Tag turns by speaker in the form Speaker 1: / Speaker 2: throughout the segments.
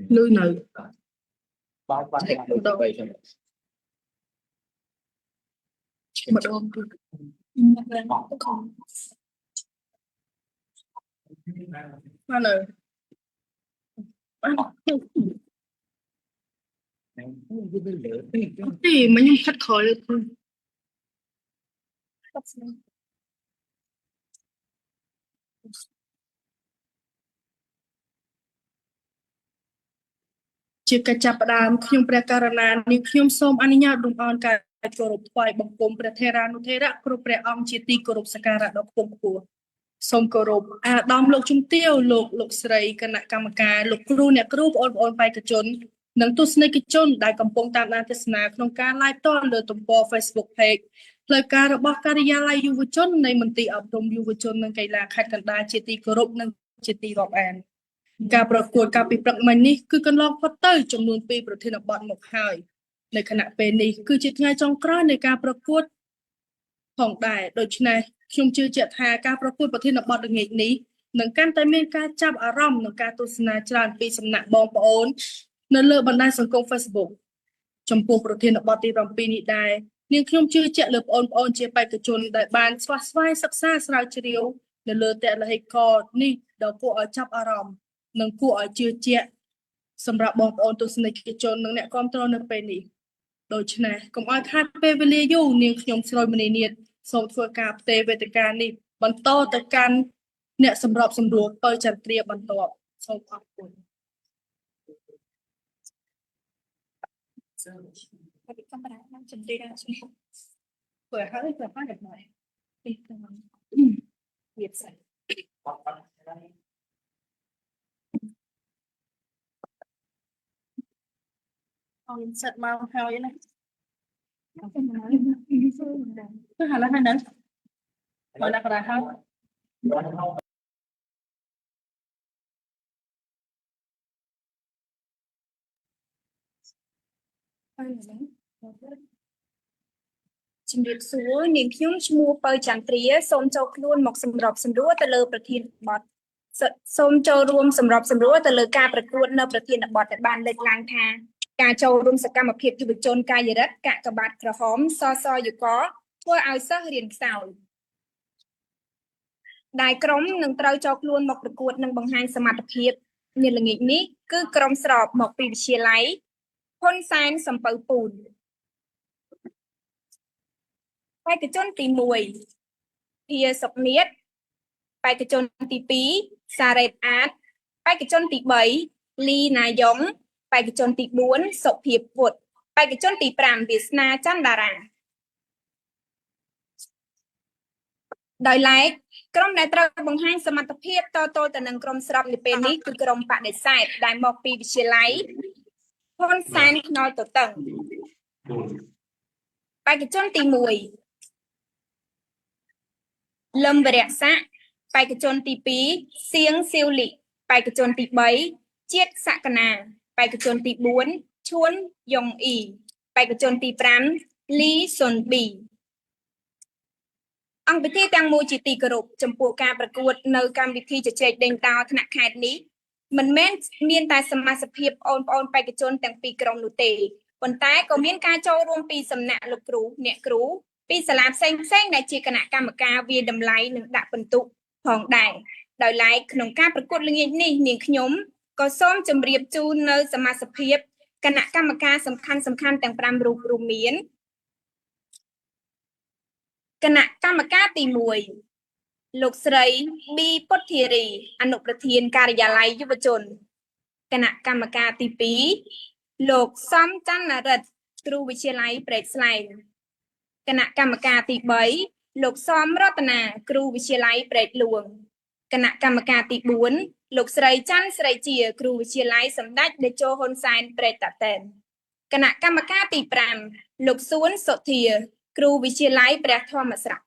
Speaker 1: Lư nữ một ôm mana thì mà nhưng khách khỏi được thôiជាកិច្ចចាប់ផ្ដើមខ្ញុំព្រះករណានាងខ្ញុំសូមអនុញ្ញាតលំអរការគោរពថ្វាយបង្គំព្រះថេរានុថេរៈគ្រប់ព្រះអង្គជាទីគោរពសក្ការៈដ៏ខ្ពង់ខ្ពស់សូមគោរពអាដាមលោកជំទាវលោកស្រីគណៈកម្មការលោកគ្រូអ្នកគ្រូបងប្អូនបេក្ខជននិងទស្សនិកជនដែលកំពុងតាមដានទស្សនាក្នុងការ live ផ្ទាល់លើទំព័រ Facebook Page ផ្លូវការរបស់ការិយាល័យយុវជននៃមន្ទីរអប់រំយុវជននិងកីឡាខេត្តកណ្ដាលជាទីគោរពនិងជាទីរាប់អានការប្រកួតកាលពីព្រឹកមិញនេះគឺកន្លងផុតទៅចំនួន2ប្រធានបទមកហើយនៅខណៈពេលនេះគឺជាថ្ងៃចុងក្រោយនៃការប្រកួតផងដែរដូច្នេះខ្ញុំជឿជាក់ថាការប្រកួតប្រធានបទល្ងាចនេះនឹងកាន់តែមានការចាប់អារម្មណ៍និងការទស្សនាច្រើនពីសំណាក់បងប្អូននៅលើបណ្ដាញសង្គម Facebook ចំពោះប្រធានបទទី7នេះដែរនាងខ្ញុំជឿជាក់លើបងប្អូនជាបេក្ខជនដែលបានស្វះស្វែងសិក្សាស្រាវជ្រាវនៅលើតលហេកនេះដ៏គួរឲ្យចាប់អារម្មណ៍និងគួរឲ្យជឿជាក់សម្រាប់បងប្អូនទស្សនិកជននិងអ្នកគាំទ្រនៅពេលនេះដូច្នេះកុំឲ្យខាតពេលវេលាយូរនាងខ្ញុំស្រួយមនីនាថសូមធ្វើការផ្ទេរវេទិកានេះបន្តទៅកាន់អ្នកសម្របសម្រួលពៅចន្ទ្រាបន្ទាប់សូមអរគុណពីកាមេរ៉ានឹងចន្ទ្រាធ្វើឲ្យយ៉ាងម៉េចពីក្នុងវាស្អីเอาอินเสิร์ตมาเฮาอย่างนั้นคือหาแล้วนั้นมาแล้วก็ได้ครับជំរាបសួរនាងខ្ញុំឈ្មោះពៅចន្ទ្រាសូមចូលខ្លួនមកសម្របសម្រួលទៅលើប្រធានបទសូមចូលរួមសម្របសម្រួលទៅលើការប្រកួតនៅប្រធានបទដែលបានលើកឡើងថាការចូលរួមសកម្មភាពយុវជនកាយរិទ្ធកាកបាទក្រហមសសយុគធ្វើឲ្យសិស្សរៀនខ្សោយដែលក្រុមនឹងត្រូវចូលខ្លួនមកប្រកួតនិងបង្ហាញសមត្ថភាពនាល្ងាចនេះគឺក្រុមស្របមកពីវិទ្យាល័យហ៊ុនសែនសំពៅពូនបេក្ខជនទី1ភាសុកនាថបេក្ខជនទី2សារ៉េតអាតបេក្ខជនទី3លីណាយ៉ុងបេក្ខជនទី4សុភាពពុទ្ធបេក្ខជនទី5វាសនាច័ន្ទតារាដោយឡែកក្រុមដែលត្រូវបង្ហាញសមត្ថភាពតទល់ទៅនឹងក្រុមស្របនៅពេលនេះគឺក្រុមបដិសេធដែលមកពីវិទ្យាល័យហ៊ុនសែនខ្នល់ទទឹងបេក្ខជនទី1លឹមវរៈស័កបេក្ខជនទី2សៀងសៀវលីបេក្ខជនទី3ជាតិសក្កណាបេក្ខជនទី4ឈួនយ៉ុងអ៊ីបេក្ខជនទី5លីសុនប៊ីអង្គពិធីទាំងមូលជាទីគោរពចំពោះការប្រកួតនៅកម្មវិធីជជែកដេញដោលថ្នាក់ខេត្តនេះមិនមែនមានតែសមាជិកភាពបងប្អូនបេក្ខជនទាំងពីរក្រុមនោះទេប៉ុន្តែក៏មានការចូលរួមពីសំណាក់លោកគ្រូអ្នកគ្រូពីសាលាផ្សេងដែលជាគណៈកម្មការវាតម្លៃនិងដាក់ពិន្ទុផងដែរដោយឡែកក្នុងការប្រកួតល្ងាចនេះនាងខ្ញុំក៏សូមជម្រាបជូននៅសមាជិកភាពគណៈកម្មការសំខាន់ទាំង5រូបរួមមានគណៈកម្មការទី1លោកស្រីប៊ីពុទ្ធារីអនុប្រធានការិយាល័យយុវជនគណៈកម្មការទី2លោកសំច័ន្ទរិទ្ធគ្រូវិទ្យាល័យព្រែកស្លែងគណៈកម្មការទី3លោកសំរតនាគ្រូវិទ្យាល័យព្រែកលួងគណៈកម្មការទី4លោកស្រីច័ន្ទស្រីជាគ្រូវិទ្យាល័យសម្ដេចតេជោហ៊ុនសែនព្រែកតាតែនគណៈកម្មការទី5លោកសួនសុធាគ្រូវិទ្យាល័យព្រះធម្មស្រៈ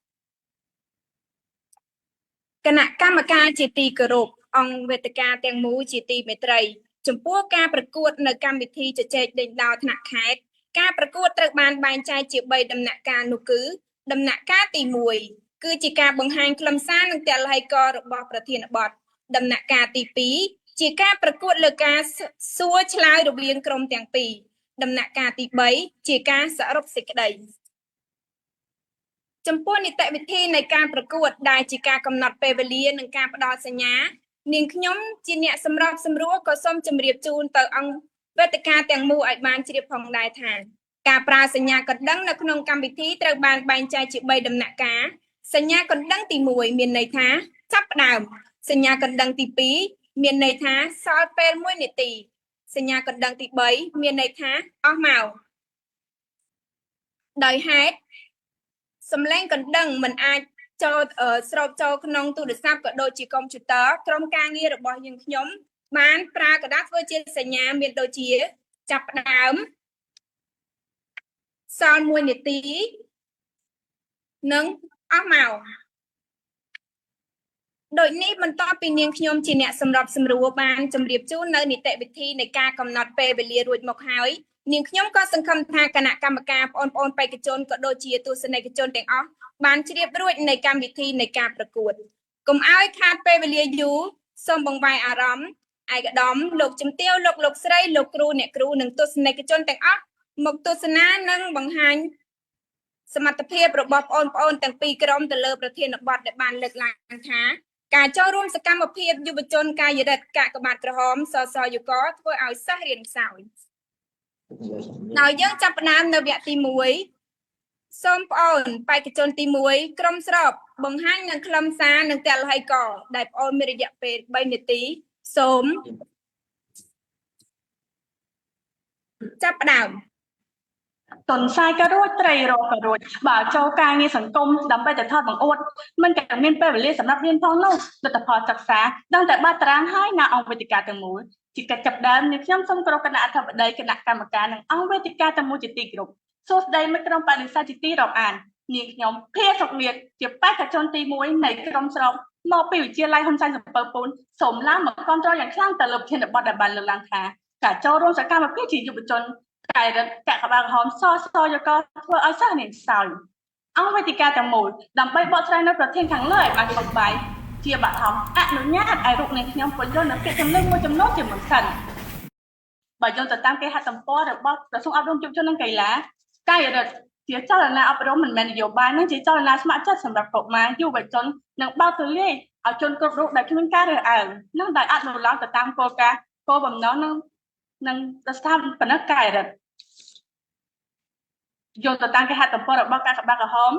Speaker 1: គណៈកម្មការជាទីគោរពអង្គវេទិកាទាំងមូលជាទីមេត្រីចំពោះការប្រកួតនៅកម្មវិធីជជែកដេញដោលថ្នាក់ខេត្តការប្រកួតត្រូវបានបែងចែកជា3ដំណាក់កាលនោះគឺដំណាក់កាលទី1
Speaker 2: គឺជាការបង្ហាញខ្លឹមសារនិងទស្សនវិជ្ជារបស់ប្រធានបទដំណាក់កាលទី2ជាការប្រកួតលើការសួរឆ្លើយរវាងក្រុមទាំងពីរដំណាក់កាលទី3ជាការសរុបសេចក្តីចំពោះនីតិវិធីនៃការប្រកួតដែលជាការកំណត់ពេលវេលានិងការផ្ដល់សញ្ញានាងខ្ញុំជាអ្នកសម្របសម្រួលក៏សូមជម្រាបជូនទៅអង្គវេទិកាទាំងមូលឲ្យបានជ្រាបផងដែរថាការប្រើសញ្ញាកណ្ដឹងនៅក្នុងកម្មវិធីត្រូវបានបែងចែកជា3ដំណាក់កាលសញ្ញាកណ្ដឹងទី1មានន័យថាចាប់ផ្ដើមសញ្ញាកណ្ដឹងទី2មានន័យថាសល់ពេល1នាទីសញ្ញាកណ្ដឹងទី3មានន័យថាអស់មកដោយហេតុសំឡេងកណ្ដឹងមិនអាចចូលស្រូបចូលក្នុងទូរស័ព្ទក៏ដូចជាកុំព្យូទ័រក្រុមការងាររបស់យើងខ្ញុំបានប្រើกระดาษធ្វើជាសញ្ញាមានដូចជាចាប់ផ្ដើមសល់1នាទីនិងអស់មកដូចនេះបន្ទាប់ពីនាងខ្ញុំជាអ្នកសម្របសម្រួលបានជម្រាបជូននៅនីតិវិធីនៃការកំណត់ពេលវេលារួចមកហើយនាងខ្ញុំក៏សង្ឃឹមថាគណៈកម្មការបងប្អូនបេក្ខជនក៏ដូចជាទស្សនិកជនទាំងអស់បានជ្រាបរួចនៃកម្មវិធីនៃការប្រកួតកុំឲ្យខាតពេលវេលាយូរសូមបង្វែរអារម្មណ៍ឯកឧត្តមលោកជំទាវលោកស្រីលោកគ្រូអ្នកគ្រូនិងទស្សនិកជនទាំងអស់មកទស្សនានិងបង្ហាញសមត្ថភាពរបស់បងប្អូនទាំងពីរក្រុមទៅលើប្រធានបទដែលបានលើកឡើងថាការចូលរួមសកម្មភាពយុវជនកាយរិទ្ធកាកបាទក្រហមសសយុគធ្វើឲ្យសិស្សរៀនខ្សោយដោយយើងចាប់ផ្ដើមនៅវគ្គទី1សូមបងប្អូនបេក្ខជនទី1ក្រុមស្របបង្ហាញនឹងខ្លឹមសារនិងទស្សនវិជ្ជាដែលបងប្អូនមានរយៈពេល3នាទីសូមចាប់ផ្ដើម
Speaker 3: តុនសាយក៏រួចត្រីរកក៏រួចបើចូលការងារសង្គមដើម្បីទៅថតបង្អួតមិនក៏មានពេលវេលាសម្រាប់រៀនផងនោះលទ្ធផលសិក្សាដឹងតែបាត់តារាងហើយនៅអង្គវេទិកាទាំងមូលជាកិច្ចចាប់ដើមនេះខ្ញុំសូមគោរពគណៈអធិបតីគណៈកម្មការនិងអង្គវេទិកាទាំងមូលជាទីគោរពសួស្តីមិត្តក្រុមបដិសេធជាទីរាប់អាននាងខ្ញុំភាសុកមៀតជាបេក្ខជនទី1នៃក្រុមស្របមកពីវិទ្យាល័យហ៊ុនសែនសំពើពូនសូមឡើងមកគ្រប់គ្រងយ៉ាងខ្លាំងទៅលើប្រធានបទដែលបានលើកឡើងថាការចូលរួមសកម្មភាពជាយុវជនកាយរដ្ឋកាកបាទក្រហមសសយកធ្វើឲ្យសិស្សរៀនខ្សោយអង្គវេទិកាទាំងមូលដើម្បីបកស្រាយនៅប្រធានខាងលើឲ្យបានគ្រប់បាយជាបឋមអនុញ្ញាតឲ្យរូបនាងខ្ញុំបញ្យល់នៅពាក្យចម្លើយមួយចំនួនជាមុនសិនបើយើងទៅតាមគេហទំព័ររបស់ក្រសួងអប់រំយុវជននិងកីឡាកាយរដ្ឋជាចលនាអប់រំមិនមែននយោបាយនឹងជាចលនាស្ម័គ្រចិត្តសម្រាប់កុមារយុវជននិងបើកទូលាយឲ្យជនគ្រប់រូបដែលគ្មានការរើសអើងនិងដែលអនុលោមទៅតាមគោលការណ៍គោលបំណងនិងស្ថាបនិកកាយរដ្ឋយកទៅតាមគេហទំព័ររបស់កាកបាទក្រហម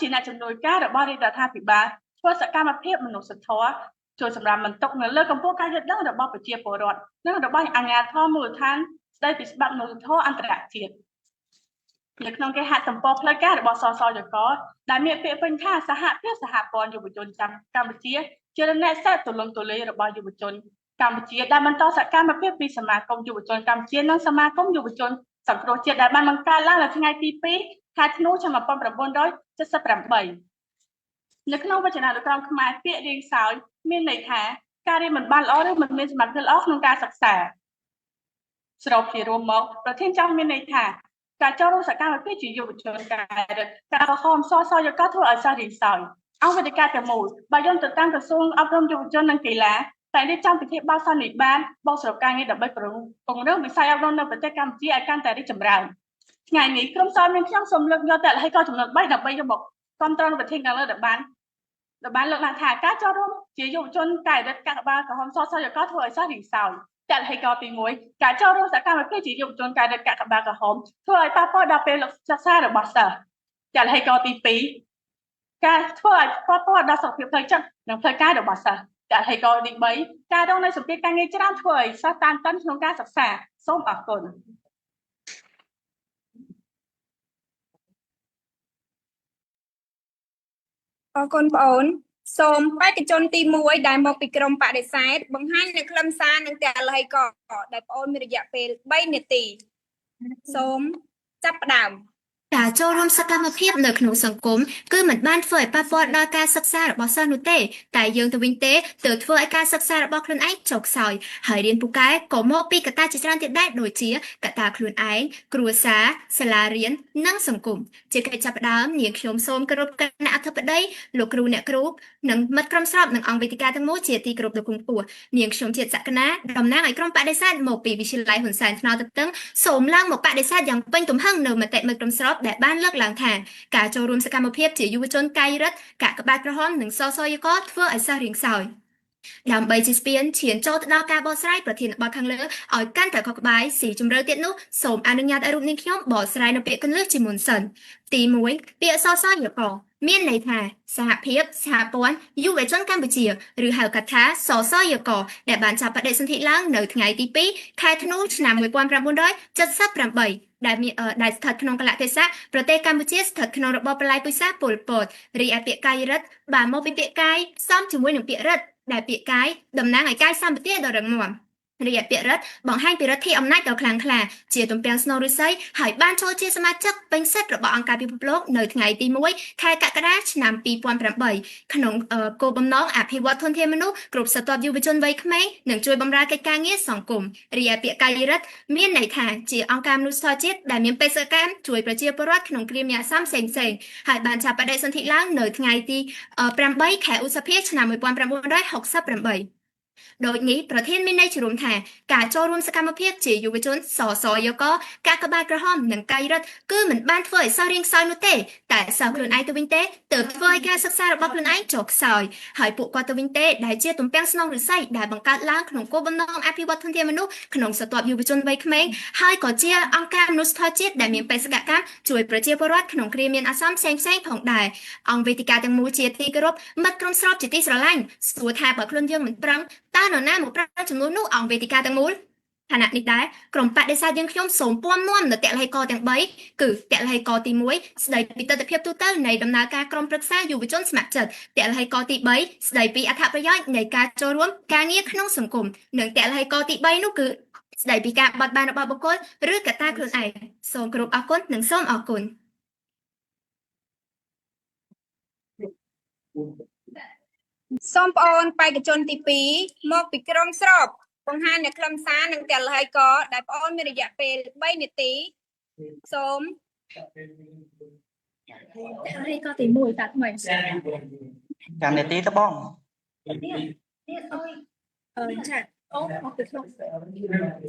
Speaker 3: ជាអ្នកជំនួយការរបស់រាជរដ្ឋាភិបាលធ្វើសកម្មភាពមនុស្សធម៌ជួយសម្រាប់បន្ទុកនៅលើកម្ពុជាការយល់ដឹងរបស់ប្រជាពលរដ្ឋនិងរបស់អាជ្ញាធរមូលដ្ឋានស្ដីពីច្បាប់មនុស្សធម៌អន្តរជាតិនៅក្នុងគេហទំព័រផ្លូវការរបស់សសយកដែលមានពាក្យពេញថាសហភាពសហព័ន្ធយុវជនកម្ពុជាជារណសិរ្សទូលំទូលាយរបស់យុវជនកម្ពុជាដែលបន្តសកម្មភាពពីសមាគមយុវជនកម្ពុជានិងសមាគមយុវជនសង្គ្រោះជាតិដែលបានបង្កើតឡើងនៅថ្ងៃទី2ខែធ្នូឆ្នាំ1978នៅក្នុងវចនានុក្រមខ្មែរពាក្យរៀងខ្សោយមានន័យថាការរៀនមិនបានល្អឬមិនមានសមត្ថភាពល្អក្នុងការសិក្សាស្របជារួមមកប្រធានចង់មានន័យថាការចូលរួមសកម្មភាពជាយុវជនការក្រហមសសយកធ្វើឲ្យសិស្សរៀនខ្សោយអង្គវេទិកាទាំងមូលបើយើងទៅតាមក្រសួងអប់រំយុវជននិងកីឡាតែរៀបចំពិធីបោះសន្និបាតបោះស្រុកការងារដើម្បីពង្រឹងវិស័យអប់រំនៅប្រទេសកម្ពុជាឲ្យកាន់តែរីកចម្រើនថ្ងៃនេះក្រុមសរមានខ្ញុំសូមលើកយកតែឲ្យក៏ចំណុច3ដើម្បីយកមកគ្រប់គ្រងប្រធានខាងលើដែលបានលើកឡើងថាការចូលរួមជាយុវជនកាយរដ្ឋកាកបាទក្រហមសសយកធ្វើឲ្យសិស្សរៀនខ្សោយតែឲ្យកទី1ការចូលរួមសកម្មភាពជាយុវជនកាយរដ្ឋកាកបាទក្រហមធ្វើឲ្យប៉ះពាល់ដល់ពេលសិក្សារបស់សិស្សតែឲ្យកទី2ការធ្វើឲ្យប៉ះពាល់ដល់សុខភាពផ្លូវចិត្តនិងផ្លូវកាយរបស់សិស្សតែហើយកទី3ការរងនៅសម្ពាធការងារច្រើនធ្វើឲ្យសិស្សតានតឹងក្នុងការសិក្សាសូមអរគុណ
Speaker 2: អរគុណបងប្អូនសូមបេក្ខជនទី1ដែលមកពីក្រុមបដិសេធបង្ហាញនៅខ្លឹមសារនិងទស្សនវិជ្ជាដែលបងប្អូនមានរយៈពេល3នាទីសូមចាប់ផ្ដើម
Speaker 4: ការចូលរួមសកម្មភាពនៅក្នុងសង្គមគឺមិនបានធ្វើឲ្យប៉ះពាល់ដល់ការសិក្សារបស់សិស្សនោះទេតែយើងទៅវិញទេទើបធ្វើឲ្យការសិក្សារបស់ខ្លួនឯងចុះខ្សោយហើយរៀនពូកែក៏មកពីកត្តាជាច្រើនទៀតដែរដូចជាកត្តាខ្លួនឯងគ្រួសារសាលារៀននិងសង្គមជាកិច្ចចាប់ផ្ដើមនាងខ្ញុំសូមគោរពគណៈអធិបតីលោកគ្រូអ្នកគ្រូនិងមិត្តក្រុមស្របនិងអង្គវេទិកាទាំងមូលជាទីគោរពដ៏គង់ខ្ពស់នាងខ្ញុំជាតិសក្កណាតំណាងឲ្យក្រុមបដិសេធមកពីវិទ្យាល័យហ៊ុនសែនថ្នោតទឹកទឹកសូមឡើងមកបដិសេធយ៉ាងពេញទំហឹងនៅមតិមិត្តក្រុមស្របដែលបានលើកឡើងថាការចូលរួមសកម្មភាពជាយុវជនកាយរដ្ឋកាកបាទក្រហមនិងសសយកធ្វើឲ្យសិស្សរៀងខ្សោយដើម្បីជាស្ពានឈានចូលទៅដល់ការបកស្រាយប្រធានបទខាងលើឲ្យកាន់តែខុសក្បាយស៊ីជម្រៅទៀតនោះសូមអនុញ្ញាតឲ្យរូបនាងខ្ញុំបកស្រាយនៅពាក្យកន្លឹះជាមុនសិនទី1ពាក្យសសយកមានន័យថាសហភាពសហព័ន្ធយុវជនកម្ពុជាឬហៅកាត់ថាសសយកដែលបានចាប់បដិសន្ធិឡើងនៅថ្ងៃទី2ខែធ្នូឆ្នាំ1978ដែលស្ថិតក្នុងកលៈទេសៈប្រទេសកម្ពុជាស្ថិតក្នុងរបបប្រល័យពូជសាសន៍ប៉ុលពតរីឯពាក្យកាយរដ្ឋបានមកពីពាក្យកាយផ្សំជាមួយនឹងពាក្យរដ្ឋដែលពាក្យកាយតំណាងឲ្យកាយសម្បទាដ៏រឹងមាំរីឯពាក្យរដ្ឋបង្ហាញពីរដ្ឋាភិបាលអំណាចដ៏ខ្លាំងក្លាជាទំពាំងស្នូលឫស្សីហើយបានចូលជាសមាជិកពេញសិទ្ធិរបស់អង្គការពិភពលោកនៅថ្ងៃទី1ខែកក្កដាឆ្នាំ2008ក្នុងគោលបំណងអភិវឌ្ឍធនធានមនុស្សគ្រប់ស្រទាប់យុវជនវ័យក្មេងនិងជួយបម្រើកិច្ចការងារសង្គមរីឯពាក្យកាយរដ្ឋមានន័យថាជាអង្គការមនុស្សធម៌ជាតិដែលមានបេសកកម្មជួយប្រជាពលរដ្ឋក្នុងគ្រាមានអាសន្នផ្សេងៗហើយបានចាប់បដិសន្ធិឡើងនៅថ្ងៃទី8ខែឧសភាឆ្នាំ1968ដូចនេះប្រធានមានន័យជារួមថាការចូលរួមសកម្មភាពជាយុវជនសសយកកាកបាទក្រហមនិងកាយរដ្ឋគឺមិនបានធ្វើឲ្យសិស្សរៀងខ្សោយនោះទេតែសិស្សខ្លួនឯងទៅវិញទេទើបធ្វើឲ្យការសិក្សារបស់ខ្លួនឯងចុះខ្សោយហើយពួកគាត់ទៅវិញទេដែលជាទំពាំងស្នងឫស្សីដែលបង្កើតឡើងក្នុងគោលបំណងអភិវឌ្ឍធនធានមនុស្សក្នុងស្រទាប់យុវជនវ័យក្មេងហើយក៏ជាអង្គការមនុស្សធម៌ជាតិដែលមានបេសកកម្មជួយប្រជាពលរដ្ឋក្នុងគ្រាមានអាសន្នផ្សេងៗផងដែរអង្គវេទិកាទាំងមូលជាទីគោរពមិត្តក្រុមស្របជាទីស្រឡាញ់សួរថាបើខ្លួនយើងមិនប្រឹងតើនរណាមកប្រើចំនួននោះអង្គវេទិកាទាំងមូលខណៈនេះដែរក្រុមបដិសេធយើងខ្ញុំសូមពំនាំនៅតលហេកទាំង3គឺតលហេកទី1ស្ដីពីទស្សនវិជ្ជាទូទៅនៃដំណើរការក្រុមប្រឹក្សាយុវជនស្ម័គ្រចិត្តតលហេកទី3ស្ដីពីអត្ថប្រយោជន៍នៃការចូលរួមការងារក្នុងសង្គមនិងតលហេកទី3នោះគឺស្ដីពីការបត់បែនរបស់បុគ្គលឬកត្តាខ្លួនឯងសូមគោរពអរគុណនិងសូមអរគុណ
Speaker 2: សូមបងប្អូនបេក្ខជនទី2មកពីក្រុមស្របបង្ហាញនៅខ្លឹមសារនិងតលហេកដែលបងប្អូនមានរយៈពេល3នាទីសូម
Speaker 1: តលហេកទី1តាថ្មី
Speaker 5: 5នាទីទៅបង
Speaker 1: នេះអើយចាអូមកពីក្រុម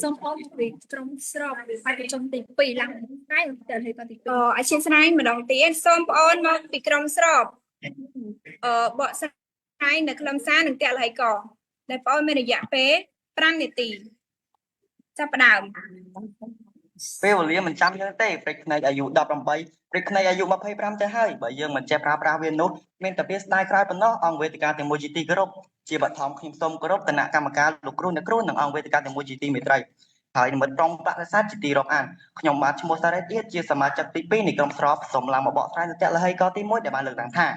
Speaker 1: សូមបងពីក្រុមស្របបេក្ខជនទី2ឡើងថ្ងៃតលហេកទី2
Speaker 2: អធិស្ឋានម្ដងទៀតសូមបងប្អូនមកពីក្រុមស្របបកស្រាយនៅខ្លឹមសារនិងតលហេកដែលបងប្អូនមានរយៈពេល5នាទីចាប់ផ្ដើម
Speaker 5: ពេលវេលាមិនចាំយើងទេព្រឹកភ្នែកអាយុ18ព្រឹកភ្នែកអាយុ25ទៅហើយបើយើងមិនចេះប្រើប្រាស់វានោះមានតែវាស្ដាយក្រោយប៉ុណ្ណោះអង្គវេទិកាទាំងមួយជាទីគោរពជាបឋមខ្ញុំសូមគោរពគណៈកម្មការលោកគ្រូអ្នកគ្រូនិងអង្គវេទិកាទាំងមួយជាទីមេត្រីហើយនិមិត្តក្រុមបដិសេធជាទីរាប់អានខ្ញុំបាទឈ្មោះសារ៉េទៀតជាសមាជិកទី2នៃក្រុមស្របសូមឡើងមកបកស្រាយនៅតលហេកទី1ដែលបានលើកឡើងថា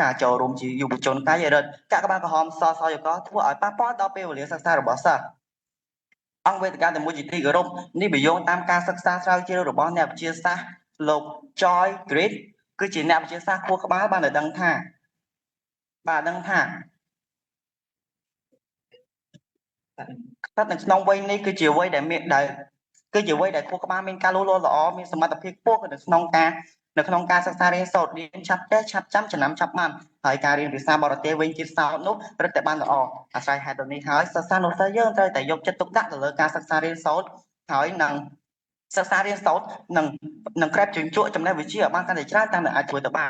Speaker 5: ការចូលរួមជាយុវជនកាយរដ្ឋកាកបាទក្រហមសសយកធ្វើឲ្យប៉ះពាល់ដល់ពេលវេលាសិក្សារបស់សិស្សអង្គវេទិកាទាំងមួយជាទីគោរពនេះបញ្យងតាមការសិក្សាស្រាវជ្រាវរបស់អ្នកវិទ្យាសាស្ត្រលោក Joy Grid គឺជាអ្នកវិទ្យាសាស្ត្រខ្ពស់ក្បាលបានដឹងថាស្ថិតនៅក្នុងវ័យនេះគឺជាវ័យដែលខួរក្បាលមានការលូតលាស់ល្អមានសមត្ថភាពខ្ពស់នៅក្នុងការសិក្សារៀនសូត្ររៀនឆាប់ចេះឆាប់ចាំចំណាំឆាប់បានហើយការរៀនភាសាបរទេសវិញទៀតសោតនោះរឹតតែបានល្អអាស្រ័យហេតុនេះហើយសិស្សានុសិស្សយើងត្រូវតែយកចិត្តទុកដាក់ទៅលើការសិក្សារៀនសូត្រហើយនឹងសិក្សារៀនសូត្រនឹងក្រែបជញ្ជក់ចំណេះវិជ្ជាបានកាន់តែច្រើនតាមដែលអាចធ្វើទៅបាន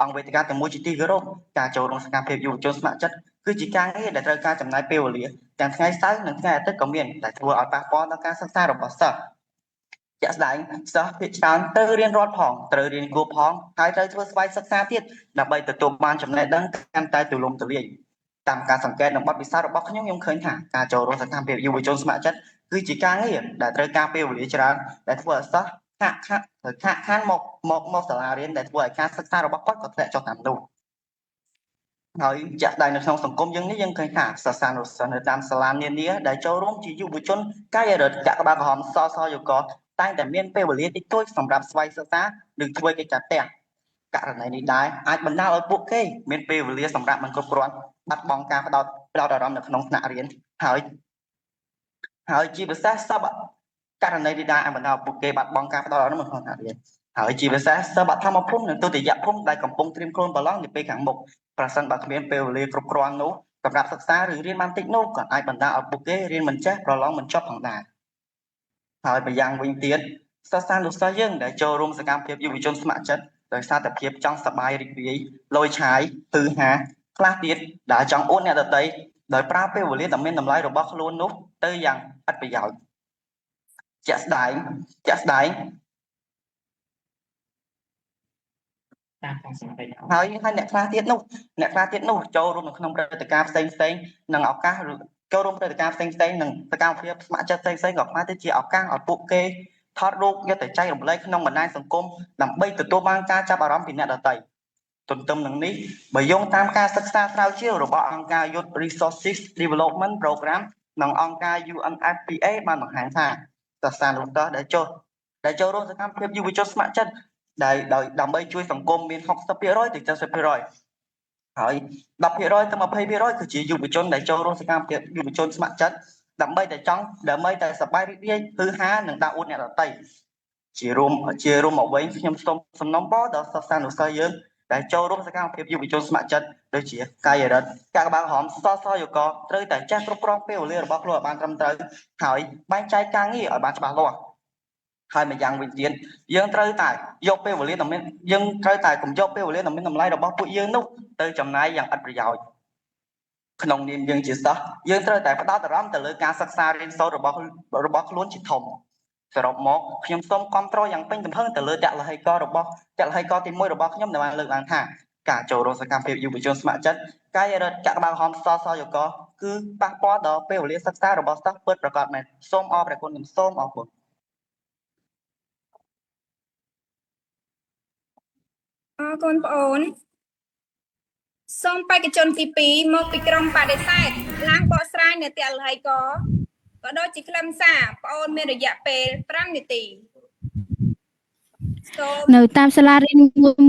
Speaker 5: អង្គវេទិកាទាំងមួយជាទីគោរពការចូលរួមសកម្មភាពយុវជនស្ម័គ្រចិត្តគឺជាការងារដែលត្រូវការចំណាយពេលវេលាទាំងថ្ងៃសៅរ៍និងថ្ងៃអាទិត្យក៏មានដែលធ្វើឲ្យប៉ះពាល់ដល់ការសិក្សារបស់សិស្សជាក់ស្ដែងសិស្សភាគច្រើនត្រូវរៀនរត់ផងត្រូវរៀនគួរផងហើយត្រូវធ្វើស្វ័យសិក្សាទៀតដើម្បីទទួលបានចំណេះដឹងកាន់តែទូលំទូលាយតាមការសង្កេតនិងបទពិសោធន៍របស់ខ្ញុំឃើញថាការចូលរួមសកម្មភាពយុវជនស្ម័គ្រចិត្តគឺជាការងារដែលត្រូវការពេលវេលាច្រើនដែលធ្វើឲ្យសិស្សខានមកសាលារៀនដែលធ្វើឲ្យការសិក្សារបស់គាត់ក៏ធ្លាក់ចុះតាមនោះហើយជាក់ស្ដែងនៅក្នុងសង្គមយើងនេះយើងឃើញថាសិស្សានុសិស្សនៅតាមសាលានានាដែលចូលរួមជាយុវជនកាយរដ្ឋកាកបាទក្រហមសសយក តែងតែមានពេលវេលាតិចតួចសម្រាប់ស្វ័យសិក្សានិងធ្វើកិច្ចការផ្ទះករណីនេះដែរអាចបណ្ដាលឲ្យពួកគេមានពេលវេលាសម្រាប់មិនគ្រប់គ្រាន់បាត់បង់ការផ្ដោតអារម្មណ៍នៅក្នុងថ្នាក់រៀនហើយជាពិសេសសិស្សករណីនេះដែរអាចបណ្ដាលឲ្យពួកគេបាត់បង់ការផ្ដោតអារម្មណ៍នៅក្នុងថ្នាក់រៀនហើយជាពិសេសសិស្សបឋមភូមិនិងទុតិយភូមិដែលកំពុងត្រៀមខ្លួនប្រឡងនាពេលខាងមុខប្រសិនបើគ្មានពេលវេលាគ្រប់គ្រាន់នោះសម្រាប់សិក្សាឬរៀនបានតិចនោះក៏អាចបណ្ដាលឲ្យពួកគេរៀនមិនចេះប្រឡងមិនចប់ផងដែរហើយម្យ៉ាងវិញទៀតសិស្សានុសិស្សយើងដែលចូលរួមសកម្មភាពយុវជនស្ម័គ្រចិត្តដោយសារតែភាពចង់សប្បាយរីករាយលយឆាយហឺហាខ្លះទៀតដែលចង់អួតអ្នកដទៃដោយប្រើពេលវេលាដ៏មានតម្លៃរបស់ខ្លួននោះទៅយ៉ាងឥតប្រយោជន៍ជាក់ស្ដែងហើយអ្នកខ្លះទៀតនោះចូលរួមនៅក្នុងព្រឹត្តិការណ៍ផ្សេងនិងឱកាសចូលរួមព្រឹត្តិការណ៍ផ្សេងនិងសកម្មភាពស្ម័គ្រចិត្តផ្សេងក៏ខ្លះទៅជាឱកាសឲ្យពួកគេថតរូបយកទៅចែករំលែកក្នុងបណ្ដាញសង្គមដើម្បីទទួលបានការចាប់អារម្មណ៍ពីអ្នកដទៃទន្ទឹមនឹងនេះបើយោងតាមការសិក្សាស្រាវជ្រាវរបស់អង្គការ Youth Resources Development Program និងអង្គការ UNFPA បានបង្ហាញថាសិស្សានុសិស្សដែលចូលរួមសកម្មភាពយុវជនស្ម័គ្រចិត្តដើម្បីជួយសង្គមមាន 60% ទៅ 70% ហើយ 10% ទៅ 20% គឺជាយុវជនដែលចូលរួមសកម្មភាពយុវជនស្ម័គ្រចិត្តដើម្បីតែសប្បាយរីករាយហឺហានិងដាក់អួតអ្នកដទៃជារួមមកវិញខ្ញុំសូមសំណូមពរដល់សិស្សានុសិស្សយើងដែលចូលរួមសកម្មភាពយុវជនស្ម័គ្រចិត្តដូចជាកាយរដ្ឋកាកបាទក្រហមសសយកត្រូវតែចេះគ្រប់គ្រងពេលវេលារបស់ខ្លួនឲ្យបានត្រឹមត្រូវហើយបែងចែកការងារឲ្យបានច្បាស់លាស់ហើយម្យ៉ាងវិញទៀតយើងត្រូវតែយកពេលវេលាដ៏មានយើងត្រូវតែកុំយកពេលវេលាដ៏មានតម្លៃរបស់ពួកយើងនោះទៅចំណាយយ៉ាងឥតប្រយោជន៍ក្នុងនាមយើងជាសិស្សយើងត្រូវតែផ្ដោតអារម្មណ៍ទៅលើការសិក្សារៀនសូត្ររបស់ខ្លួនជាធំសរុបមកខ្ញុំសូមគាំទ្រយ៉ាងពេញទំហឹងទៅលើតលហេកទី1របស់ខ្ញុំដែលបានលើកឡើងថាការចូលរួមសកម្មភាពយុវជនស្ម័គ្រចិត្តកាយរដ្ឋកាកបាទក្រហមសសយកគឺប៉ះពាល់ដល់ពេលវេលាសិក្សារបស់សិស្សពិតប្រាកដមែនសូមអរព្រះគុណខ្ញុំសូមអរគុណ
Speaker 2: អរគុណបងអូនសូមបេក្ខជនទី2មកពីក្រុមបដិសេធឡើងបកស្រាយនៅតលហេកក៏ដូចជាខ្លឹមសារបងអូនមានរយៈពេល5នាទី
Speaker 6: នៅតាមសាលារៀន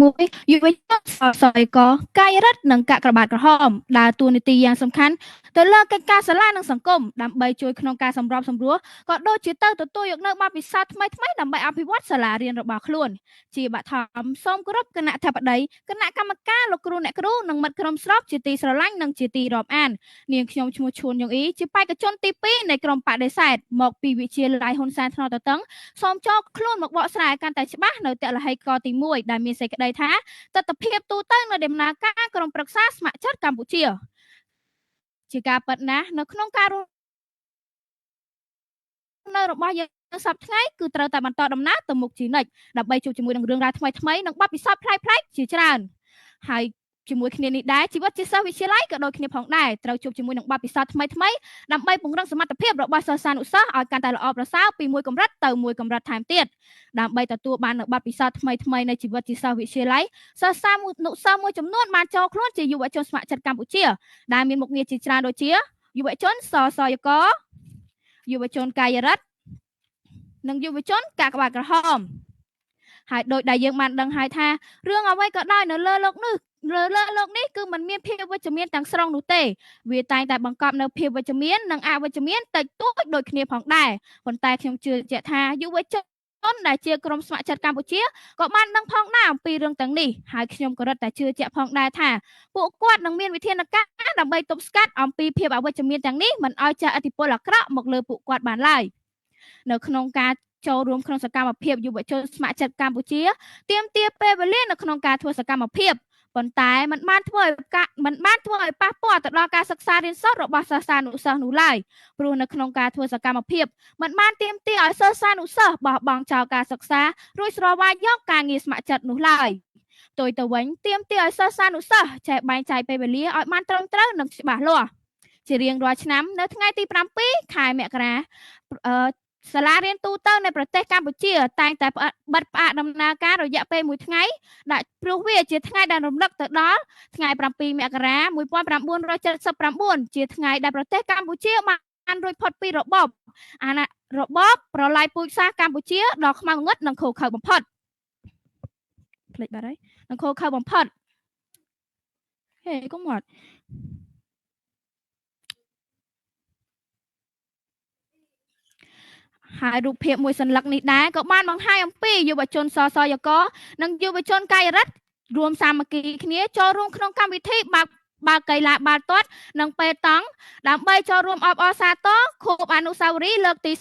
Speaker 6: មួយយុវជនសសយកកាយរដ្ឋនិងកាកបាទក្រហមដើរតួនាទីយ៉ាងសំខាន់ទៅលើកិច្ចការសាលានិងសង្គមដើម្បីជួយក្នុងការសម្របសម្រួលក៏ដូចជាទៅទទួលយកនៅបទពិសោធន៍ថ្មីដើម្បីអភិវឌ្ឍសាលារៀនរបស់ខ្លួនជាបឋមសូមគោរពគណៈអធិបតីគណៈកម្មការលោកគ្រូអ្នកគ្រូនិងមិត្តក្រុមស្របជាទីស្រឡាញ់និងជាទីរាប់អាននាងខ្ញុំឈ្មោះឈួនយ៉ងអ៊ីជាបេក្ខជនទី2នៃក្រុមបដិសេធមកពីវិទ្យាល័យហ៊ុនសែនថ្នតតឹងសូមចូលខ្លួនមកបកស្រាយកាន់តែច្បាស់នៅតលហេកទី1ដែលមានសេចក្តីថាទស្សនវិជ្ជាទូទៅនៅដំណើរការក្រុមប្រឹក្សាស្ម័គ្រចិត្តកម្ពុជាជាការពិតណាស់នៅក្នុងការនៅរបស់យើងសប្តាហ៍ថ្ងៃគឺត្រូវតែបន្តដំណើរទៅមុខជានិច្ចដើម្បីជួបជាមួយនឹងរឿងរ៉ាវថ្មីនិងបទពិសោធន៍ប្លែកៗជាច្រើនហើយជាមួយគ្នានេះដែរជីវិតជាសិស្សវិទ្យាល័យក៏ដូចគ្នាផងដែរត្រូវជួបជាមួយនឹងបទពិសោធន៍ថ្មីដើម្បីពង្រឹងសមត្ថភាពរបស់សិស្សានុសិស្សឲ្យកាន់តែល្អប្រសើរពីមួយកម្រិតទៅមួយកម្រិតថែមទៀតដើម្បីទទួលបាននូវបទពិសោធន៍ថ្មីនៃជីវិតជាសិស្សវិទ្យាល័យសិស្សានុសិស្សមួយចំនួនបានចូលខ្លួនជាយុវជនស្ម័គ្រចិត្តកម្ពុជាដែលមានមុខងារជាច្រើនដូចជាយុវជនសសយកយុវជនកាយរដ្ឋនិងយុវជនកាកបាទក្រហមហើយដោយដែលយើងបានដឹងហើយថារឿងអ្វីក៏ដោយនៅលើលោកនេះគឺมันមានភាពវិជ្ជមានទាំងស្រុងនោះទេវាតែងតែបង្កប់នៅភាពវិជ្ជមាននិងអវិជ្ជមានតិចតួចដូចគ្នាផងដែរប៉ុន្តែខ្ញុំជឿជាក់ថាយុវជនដែលជាក្រុមស្ម័គ្រចិត្តកម្ពុជាក៏បានដឹងផងដែរអំពីរឿងទាំងនេះហើយខ្ញុំក៏រឹតតែជឿជាក់ផងដែរថាពួកគាត់នឹងមានវិធានការដើម្បីទប់ស្កាត់អំពីភាពអវិជ្ជមានទាំងនេះមិនឲ្យជះឥទ្ធិពលអាក្រក់មកលើពួកគាត់បានឡើយនៅក្នុងការចូលរួមក្នុងសកម្មភាពយុវជនស្ម័គ្រចិត្តកម្ពុជាទាមទារពេលវេលានៅក្នុងការធ្វើសកម្មភាពប៉ុន្តែมันបានធ្វើឲ្យប៉ះពាល់ទៅដល់ការសិក្សារៀនសូត្ររបស់សិស្សានុសិស្សនោះឡើយព្រោះនៅក្នុងការធ្វើសកម្មភាពมันបានទាមទារឲ្យសិស្សានុសិស្សបោះបង់ចោលការសិក្សារួចស្រវាយយកការងារស្ម័គ្រចិត្តនោះឡើយផ្ទុយទៅវិញទាមទារឲ្យសិស្សានុសិស្សចេះបែងចែកពេលវេលាឲ្យបានត្រឹមត្រូវនិងច្បាស់លាស់ជារៀងរាល់ឆ្នាំនៅថ្ងៃទី7ខែមករាសាលារៀនទូទៅនៅប្រទេសកម្ពុជាតែងតែបិទផ្អាកដំណើរការរយៈពេល1ថ្ងៃដែលព្រោះវាជាថ្ងៃដែលរំលឹកទៅដល់ថ្ងៃ7មករា1979ជាថ្ងៃដែលប្រទេសកម្ពុជាបាន បានរួចផុតពីរបបប្រល័យពូជសាសន៍កម្ពុជាដ៏ខ្មៅងងឹតនិងឃោរឃៅបំផុតភ្លេចបាត់ហើយនិងឃោរឃៅបំផុតហេកុំមកហើយរូបភាពមួយសន្លឹកនេះដែរក៏បានបង្ហាញអំពីយុវជនសសយកនិងយុវជនកាយរដ្ឋរួមសាមគ្គីគ្នាចូលរួមក្នុងកម្មវិធីបើកកីឡាបាល់ទាត់និងប៉េតង់ដើម្បីចូលរួមអបអរសាទរខួបអនុស្សាវរីយ៍លើកទី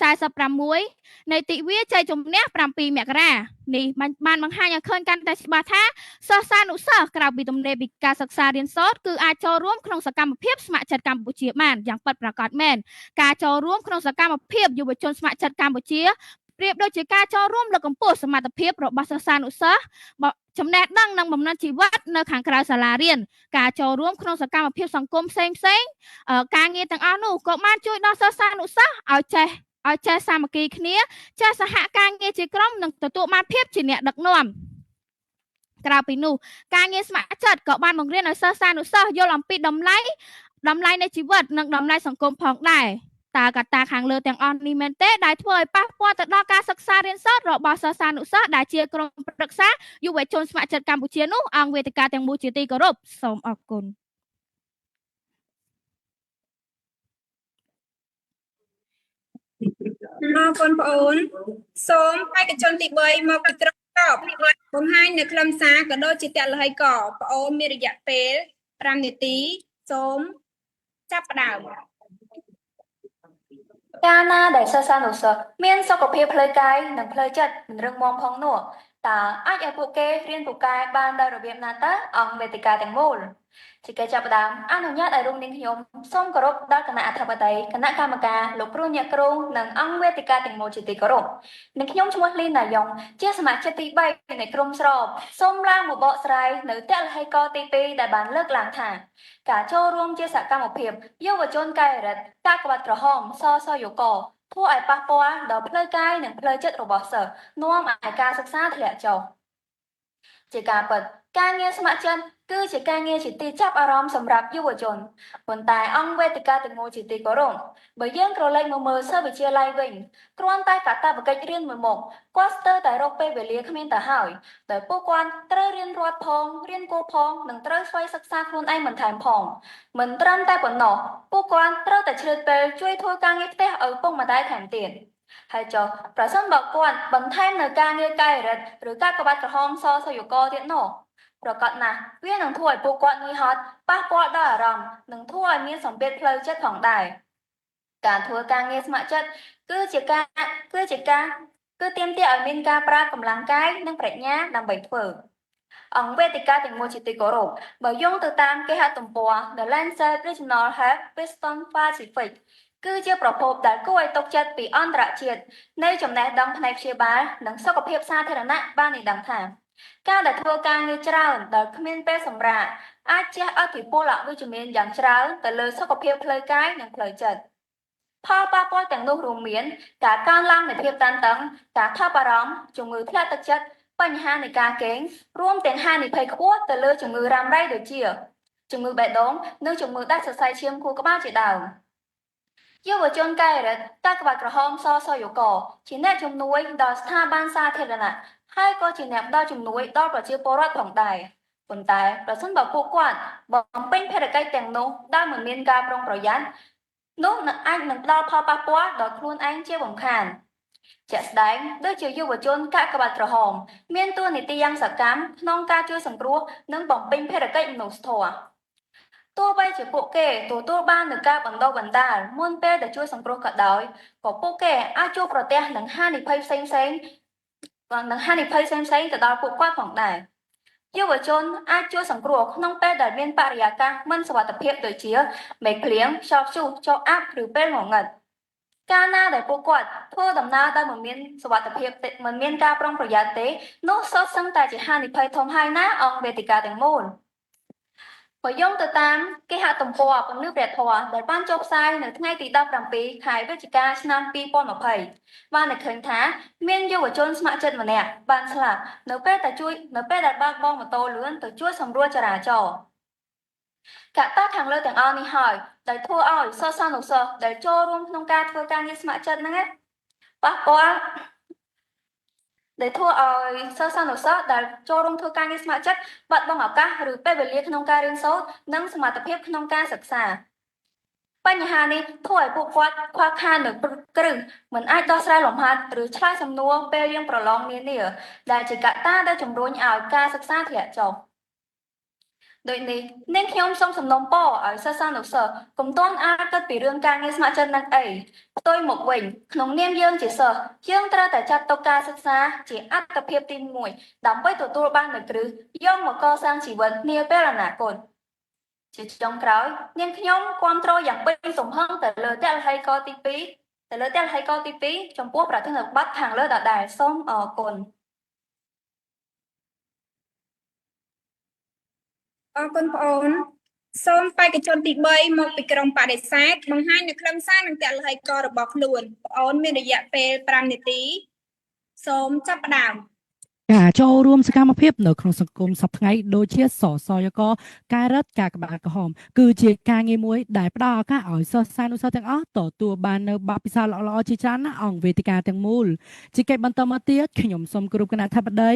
Speaker 6: 46នៃទិវាជ័យជំនះ7មករានេះបានបង្ហាញឲ្យឃើញកាន់តែច្បាស់ថាសិស្សានុសិស្សក្រៅពីទំនេរពីការសិក្សារៀនសូត្រគឺអាចចូលរួមក្នុងសកម្មភាពស្ម័គ្រចិត្តកម្ពុជាបានយ៉ាងពិតប្រាកដមែនការចូលរួមក្នុងសកម្មភាពយុវជនស្ម័គ្រចិត្តកម្ពុជាប្រៀបដូចជាការចូលរួមលើកកម្ពស់សមត្ថភាពរបស់សិស្សានុសិស្សចំណេះដឹងនិងបំណិតជីវិតនៅខាងក្រៅសាលារៀនការចូលរួមក្នុងសកម្មភាពសង្គមផ្សេងការងារទាំងអស់នោះក៏បានជួយដល់សិស្សានុសិស្សឲ្យចេះសាមគ្គីគ្នាចេះសហការងារជាក្រុមនិងទទួលបានភាពជាអ្នកដឹកនាំក្រៅពីនោះការងារស្ម័គ្រចិត្តក៏បានបង្រៀនឲ្យសិស្សានុសិស្សយល់អំពីតម្លៃនៃជីវិតនិងតម្លៃសង្គមផងដែរតើកត្តាខាងលើទាំងអស់នេះមែនទេដែលធ្វើឲ្យប៉ះពាល់ទៅដល់ការសិក្សារៀនសូត្ររបស់សិស្សានុសិស្សដែលជាក្រុមប្រឹក្សាយុវជនស្ម័គ្រចិត្តកម្ពុជានោះអង្គវេទិកាទាំងមូលជាទីគោរពសូមអរគុណ
Speaker 2: បងប្អូនសូមបេក្ខជនទី3មកពីក្រុមតបបង្ហាញនៅខ្លឹមសារក៏ដូចជាតលហីកបងប្អូនមានរយៈពេល5នាទីសូមចាប់ផ្ដើម
Speaker 7: កាលណាដែលសិស្សានុសិស្សមានសុខភាពផ្លូវកាយនិងផ្លូវចិត្តមិនរឹងមាំផងនោះតើអាចឲ្យពួកគេរៀនពូកែបានដោយរបៀបណាតើអង្គវេទិកាទាំងមូលជាកិច្ចចាប់ផ្ដើមអនុញ្ញាតឲ្យរូបនាងខ្ញុំសូមគោរពដល់គណៈអធិបតីគណៈកម្មការលោកគ្រូអ្នកគ្រូនិងអង្គវេទិកាទាំងមូលជាទីគោរពនាងខ្ញុំឈ្មោះលីណាយ៉ុងជាសមាជិកទី3នៃក្រុមស្រោបសូមឡើងមកបកស្រាយនៅតលហីកទី2ដែលបានលើកឡើងថាការចូលរួមជាសកម្មភាពយុវជនកាយរដ្ឋកាកបាទក្រហមសសយកធ្វើឲ្យប៉ះពាល់ដល់ផ្លូវកាយនិងផ្លូវចិត្តរបស់សិស្សនាំឲ្យការសិក្សាធ្លាក់ចុះជាការពិតការងារស្ម័គ្រចិត្តគឺជាការងារជាទីចាប់អារម្មណ៍សម្រាប់យុវជនប៉ុន្តែអង្គវេទិកាទាំងមូលជាទីគោរពបើយើងក្រឡេកមកមើលសិស្សវិទ្យាល័យវិញគ្រាន់តែកាតព្វកិច្ចរៀនមួយមុខគាត់ស្ទើរតែរកពេលវេលាគ្មានទៅហើយតែពួកគាត់ត្រូវរៀនរត់ផងរៀនគួរផងនិងត្រូវស្វ័យសិក្សាខ្លួនឯងបន្ថែមផងមិនត្រឹមតែប៉ុណ្ណោះពួកគាត់ត្រូវតែឆ្លៀតពេលជួយធ្វើការងារផ្ទះឲ្យពុកម្ដាយថែមទៀតហើយចុះប្រសិនបើគាត់បន្ថែមនៅការងារកាយរដ្ឋឬការក្បាច់ក្រហមសសយកទៀតនោះប្រកាសណាស់វានឹងធ្វើឲ្យពួកគាត់នឿយហត់ប៉ះពាល់ដល់អារម្មណ៍និងធ្វើឲ្យមានសម្ពាធផ្លូវចិត្តផងដែរការធ្វើការងារស្ម័គ្រចិត្តគឺទាមទារឲ្យមានការប្រើកម្លាំងកាយនិងប្រាជ្ញាដើម្បីធ្វើអង្គវេទិកាទាំងមូលជាទីគោរពបើយោងទៅតាមគេហទំព័រ The Lancet Regional Health Western Pacific គឺជាប្រភពដែលគួរឲ្យទុកចិត្តពីអន្តរជាតិនៃចំណេះដឹងផ្នែកព្យាបាលនិងសុខភាពសាធារណៈបានឲ្យដឹងថាការដែលធ្វើការងារច្រើនដែលគ្មានពេលសម្រាកអាចជះឥទ្ធិពលអវិជ្ជមានយ៉ាងច្រើនទៅលើសុខភាពផ្លូវកាយនិងផ្លូវចិត្តផលប៉ះពាល់ទាំងនោះរួមមានការកើនឡើងនៃភាពតានតឹងការថប់បារម្ភជំងឺធ្លាក់ទឹកចិត្តបញ្ហានៃការគេងរួមទាំងហានិភ័យខ្ពស់ទៅលើជំងឺរ៉ាំរ៉ៃដូចជាជំងឺបេះដូងនិងជំងឺដាច់សរសៃឈាមខួរក្បាលជាដើមយុវជនកាយរដ្ឋកាកបាទក្រហមសសយកជាអ្នកជំនួយដល់ស្ថាប័នសាធារណៈហើយក៏ជាអ្នកផ្ដល់ជំនួយដល់ប្រជាពលរដ្ឋផងដែរប៉ុន្តែប្រសិនបើពួកគាត់បំពេញភារកិច្ចទាំងនោះដោយមិនមានការប្រុងប្រយ័ត្ននោះអាចនឹងផ្ដល់ផលប៉ះពាល់ដល់ខ្លួនឯងជាបំខានជាក់ស្ដែងដូចជាយុវជនកាកបាទក្រហមមានតួនាទីយ៉ាងសកម្មក្នុងការជួយសង្គ្រោះនិងបំពេញភារកិច្ចមនុស្សធម៌ទោះបីជាពួកគេទទួលបាននូវការបណ្ដុះបណ្ដាលមុនពេលដែលជួយសង្គ្រោះក៏ដោយក៏ពួកគេអាចជួបប្រទះនឹងហានិភ័យផ្សេងៗទៅដល់ពួកគាត់ផងដែរយុវជនអាចជួយសង្គ្រោះក្នុងពេលដែលមានបរិយាកាសមិនសុវត្ថិភាពដូចជាមេឃភ្លៀងខ្យល់ព្យុះចុះអាប់ឬពេលងងឹតកាលណាដែលពួកគាត់ធ្វើដំណើរដោយមិនមានសុវត្ថិភាពមិនមានការប្រុងប្រយ័ត្នទេនោះសុទ្ធសឹងតែជាហានិភ័យធំហើយណាអង្គវេទិកាទាំងមូលបើយោងទៅតាមគេហទំព័រពន្លឺព្រះធម៌ដែលបានចុះផ្សាយនៅថ្ងៃទី17ខែវិច្ឆិកាឆ្នាំ2020បានឃើញថាមានយុវជនស្ម័គ្រចិត្តម្នាក់បានស្លាប់នៅពេលដែលបើកបរម៉ូតូលឿនទៅជួយសម្រួលចរាចរណ៍ កត្តាខាងលើទាំងអស់នេះហើយដែលធ្វើឲ្យសិស្សានុសិស្សដែលចូលរួមក្នុងការធ្វើការងារស្ម័គ្រចិត្តហ្នឹងប៉ះពាល់ដែលធ្វើឲ្យសិស្សានុសិស្សដែលចូលរួមធ្វើការងារស្ម័គ្រចិត្តបាត់បង់ឱកាសឬពេលវេលាក្នុងការរៀនសូត្រនិងសមត្ថភាពក្នុងការសិក្សាបញ្ហានេះធ្វើឲ្យពួកគាត់ខ្វះខាតនូវគ្រឹះមិនអាចដោះស្រាយលំហាត់ឬឆ្លើយសំណួរពេលរៀនប្រឡងនានាដែលជាកត្តាដែលជំរុញឲ្យការសិក្សាធ្លាក់ចុះដូចនេះនាងខ្ញុំសូមសំណូមពរឲ្យសិស្សានុសិស្សកុំទាន់អាលគិតពីរឿងការងារស្ម័គ្រចិត្តនឹងអីផ្ទុយមកវិញក្នុងនាមយើងជាសិស្សយើងត្រូវតែចាត់ទុកការសិក្សាជាអត្ថប្រយោជន៍ទី1ដើម្បីទទួលបាននូវគ្រឹះយកមកកសាងជីវិតនាពេលអនាគតជាចុងក្រោយនាងខ្ញុំគាំទ្រយ៉ាងពេញទំហឹងទៅលើទិដ្ឋិកទី2ចំពោះប្រធានបទខាងលើដដែលសូមអរគុណ
Speaker 2: អរគុណបងអូនសូមបេក្ខជនទី3មកពីក្រុមបដិសេធបង្ហាញនៅខ្លឹមសារនិងទិដ្ឋិករបស់ខ្លួនបងអូនមានរយៈពេល5នាទីសូមចាប់ផ្ដើម
Speaker 8: ការចូលរួមសកម្មភាពនៅក្នុងសង្គមសប្តាហ៍ថ្ងៃដូចជាសសយកការរត់ការក្បាលក្រហមគឺជាការងារមួយដែលផ្ដល់ឱកាសឲ្យសិស្សានុសិស្សទាំងអស់ទទួលបាននៅបទពិសោធន៍ល្អៗជាច្រើនណាស់អង្គវេទិកាទាំងមូលជាកិច្ចបន្តមកទៀតខ្ញុំសូមគោរពគណៈអធិបតី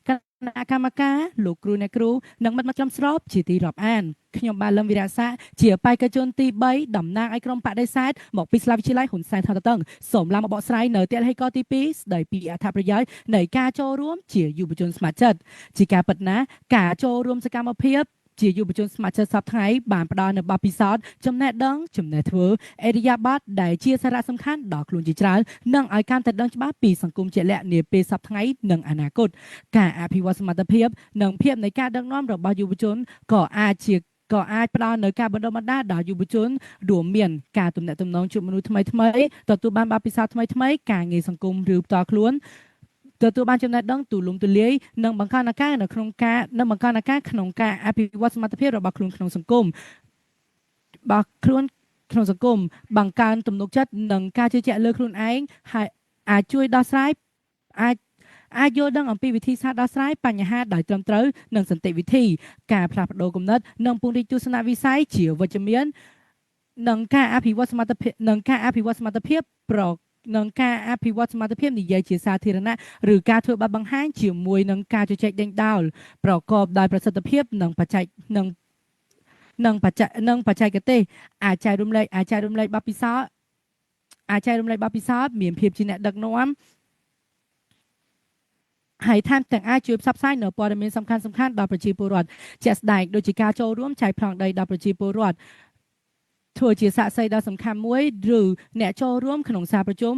Speaker 8: គណៈកម្មការលោកគ្រូអ្នកគ្រូនិងមិត្តចំស្របជាទីរាប់អានខ្ញុំបាទលឹមវិរៈសាជាបេក្ខជនទី3តំណាងឲ្យក្រុមបដិសេធមកពីសាលាវិទ្យាល័យហ៊ុនសែនថតតឹងសូមឡើងមកបកស្រាយនៅទិដ្ឋិកទី2ស្ដីពីអត្ថប្រយោជន៍នៃការចូលរួមជាយុវជនស្ម័គ្រចិត្តជាការពិតណាស់ការចូលរួមសកម្មភាពជាយុវជនស្ម័គ្រចិត្តសប្តាហ៍ថ្ងៃបានផ្ដល់នូវបទពិសោធន៍ចំណេះដឹងចំណេះធ្វើអេរិយាប័ត្រដែលជាសារៈសំខាន់ដល់ខ្លួនជាច្រើននិងឲ្យកាន់តែដឹងច្បាស់ពីសង្គមជាក់លាក់នាពេលសប្តាហ៍ថ្ងៃនិងអនាគតការអភិវឌ្ឍសមត្ថភាពនិងភាពនៃការដឹកនាំរបស់យុវជនក៏អាចផ្ដល់នូវការបណ្ដុះបណ្ដាលដល់យុវជនរួមមានការទំនាក់ទំនងជួបមនុស្សថ្មីទទួលបានបទពិសោធន៍ថ្មីការងារសង្គមឬផ្ទាល់ខ្លួនទទួលបានចំណេះដឹងទូលំទូលាយនិងបង្កើនឱកាសក្នុងការអភិវឌ្ឍសមត្ថភាពរបស់ខ្លួនក្នុងសង្គមបង្កើនទំនុកចិត្តនិងការជឿជាក់លើខ្លួនឯងហើយអាចជួយដោះស្រាយអាចយល់ដឹងអំពីវិធីសាស្ត្រដោះស្រាយបញ្ហាដោយត្រឹមត្រូវនិងសន្តិវិធីការផ្លាស់ប្ដូរគំនិតនិងពង្រីកទស្សនវិស័យជាវិជ្ជមាននិងការអភិវឌ្ឍសមត្ថភាពនិយាយជាសាធារណៈឬការធ្វើបទបង្ហាញជាមួយនឹងការជជែកដេញដោលប្រកបដោយប្រសិទ្ធភាពនិងបច្ចេកទេសអាចចែករំលែកបទពិសោធន៍មានភាពជាអ្នកដឹកនាំហើយថែមទាំងអាចជួយផ្សព្វផ្សាយនៅព័ត៌មានសំខាន់ៗដល់ប្រជាពលរដ្ឋជាក់ស្ដែងដូចជាការចូលរួមចែកប្លង់ដីដល់ប្រជាពលរដ្ឋធ្វើជាសាក្សីដ៏សំខាន់មួយឬអ្នកចូលរួមក្នុងសារប្រជុំ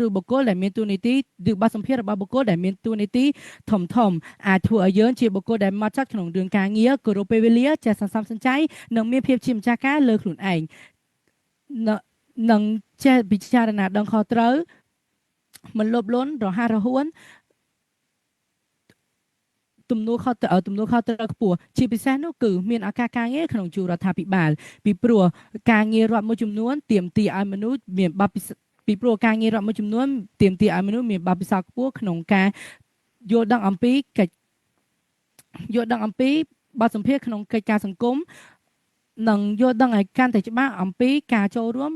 Speaker 8: ឬបុគ្គលដែលមានតួនាទីឬបទសម្ភាសន៍របស់បុគ្គលដែលមានតួនាទីធំអាចធ្វើឲ្យយើងជាបុគ្គលដែលម៉ត់ចត់ក្នុងរឿងការងារគោរពពេលវេលាចេះសន្សំសំចៃនិងមានភាពជាម្ចាស់ការលើខ្លួនឯងនិងចេះពិចារណាដឹងខុសត្រូវមិនលោភលន់រហ័សរហួនទំនួលខុសត្រូវខ្ពស់ជាពិសេសនោះគឺមានឱកាសការងារក្នុងជួររដ្ឋាភិបាលពីព្រោះការងាររដ្ឋមួយចំនួនទាមទារឲ្យមនុស្សមានបទពិសោធន៍ខ្ពស់ក្នុងការយល់ដឹងអំពីបទសម្ភាសន៍ក្នុងកិច្ចការសង្គមនិងយល់ដឹងឲ្យកាន់តែច្បាស់អំពីការចូលរួម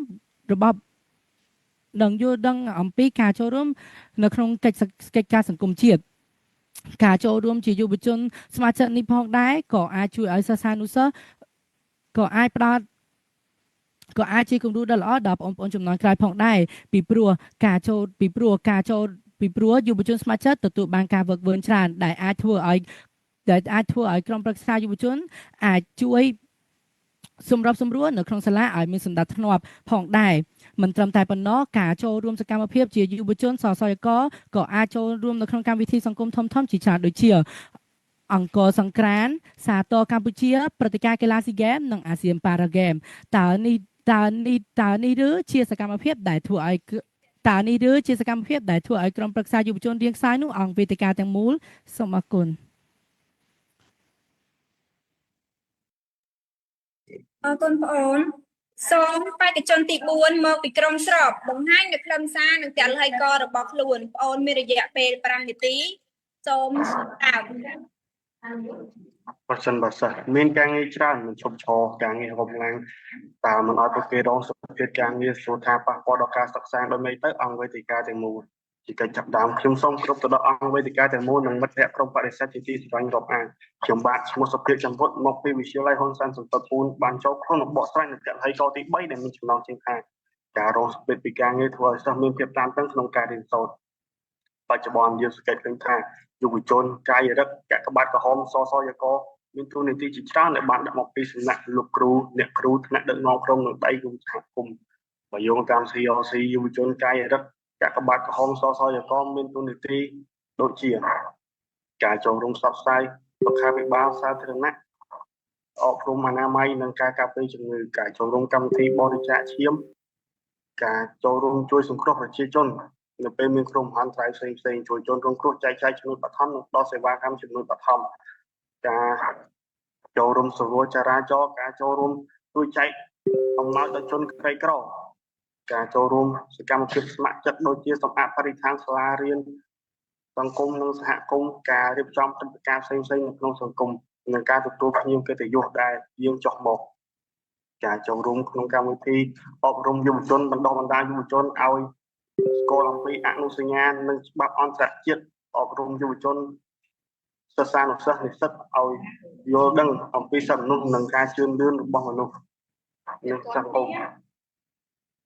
Speaker 8: នៅក្នុងកិច្ចការសង្គមជាតិការចូលរួមជាយុវជនស្ម័គ្រចិត្តនេះផងដែរក៏អាចជួយឲ្យសិស្សានុសិស្សក៏អាចជាគំរូដ៏ល្អដល់បងប្អូនជំនាន់ក្រោយផងដែរពីព្រោះយុវជនស្ម័គ្រចិត្តទទួលបានការវឹកវើច្រើនដែលអាចធ្វើឲ្យក្រុមប្រឹក្សាយុវជនអាចជួយសម្របសម្រួលនៅក្នុងសាលាឲ្យមានសណ្ដាប់ធ្នាប់ផងដែរមិនត្រឹមតែប៉ុណ្ណោះការចូលរួមសកម្មភាពជាយុវជនសសយកក៏អាចចូលរួមនៅក្នុងកម្មវិធីសង្គមធំៗជាច្រើនដូចជាអង្គរសង្ក្រាន្តសាទរកម្ពុជាព្រឹត្តិការណ៍កីឡាស៊ីហ្គេមនិងអាស៊ានប៉ារ៉ាហ្គេមតើនេះជាសកម្មភាពដែលធ្វើឲ្យក្រុមប្រឹក្សាយុវជនរៀងខ្សោយនោះអង្គវេទិកាទាំងមូលសូមអរគុណ
Speaker 2: អរគុណបងអូនសូមបេក្ខជនទី4មកពីក្រុមស្របបង្ហាញនៅខ្លឹមសារនិងទិដ្ឋិករបស់ខ្លួនបងអូនមានរយៈពេល5នាទីសូមដើម
Speaker 9: ប្រសិនបើសិស្សមានការងារច្រើនមិនឈប់ឈរការងាររំឡើងតើមិនឲ្យពួកគេរងសម្ពាធការងារស្រួលថាប៉ះពាល់ដល់ការសិក្សាដោយមិនទៅអង្គវេទិកាទាំងមូលជាកិច្ចចាប់ផ្ដើមខ្ញុំសូមគោរពទៅដល់អង្គវេទិកាទាំងមូលនិងមិត្តភ័ក្តិក្រុមបរិស័ទជាទីស្រឡាញ់រាប់អានខ្ញុំបាទឈ្មោះសុភាពចំពុតមកពីវិទ្យាល័យហ៊ុនសែនសំពត់ពូនបានចូលក្នុងបកស្រាយនៅកលកទី3ដែលមានចំណងជើងថាការរងសម្ពាធពីការងារធ្វើឲ្យសិស្សមានភាពតានតឹងក្នុងការរៀនសូត្របច្ចុប្បន្នយើងសង្កេតឃើញថាយុវជនកាយរិទ្ធកាកបាទក្រហមសសយកមានទូនាទីជាច្រើនដែលបានដាក់មកពីសំណាក់លោកគ្រូអ្នកគ្រូថ្នាក់ដឹកនាំក្រុមនិងដៃគូសហគមន៍បើយោងតាម CRC យុវជនកាយរិទ្ធកាកបាទក្រហមសសយកមានទូនាទីដូចជាការចូលរួមផ្សព្វផ្សាយសុខាភិបាលសាធារណៈអប់រំអនាម័យនិងការការពារជំងឺការចូលរួមកម្មវិធីបរិច្ចាគឈាមការចូលរួមជួយសង្គ្រោះប្រជាជននៅពេលមានគ្រោះមហន្តរាយផ្សេងៗជួយជនរងគ្រោះចែកចាយជំនួយបឋមនិងផ្ដល់សេវាកម្មជំនួយបឋមការចូលរួមសង្គ្រោះចរាចរណ៍ការចូលរួមជួយចែកអំណោយដល់ជនក្រីក្រការចូលរួមសកម្មភាពស្ម័គ្រចិត្តដូចជាសម្អាតបរិស្ថានសាលារៀនសង្គមនិងសហគមន៍ការរៀបចំព្រឹត្តិការណ៍ផ្សេងៗនៅក្នុងសង្គមនិងការទទួលភ្ញៀវកិត្តិយសដែលយាងចុះមកការចូលរួមក្នុងកម្មវិធីអប់រំយុវជនបណ្ដុះបណ្ដាលយុវជនឲ្យស្គាល់អំពីអនុសញ្ញានិងច្បាប់អន្តរជាតិអប់រំយុវជនសិស្សានុសិស្សនិស្សិតឲ្យយល់ដឹងអំពីសិទ្ធិមនុស្សនិងការជឿនលឿនរបស់មនុស្សនិងសង្គម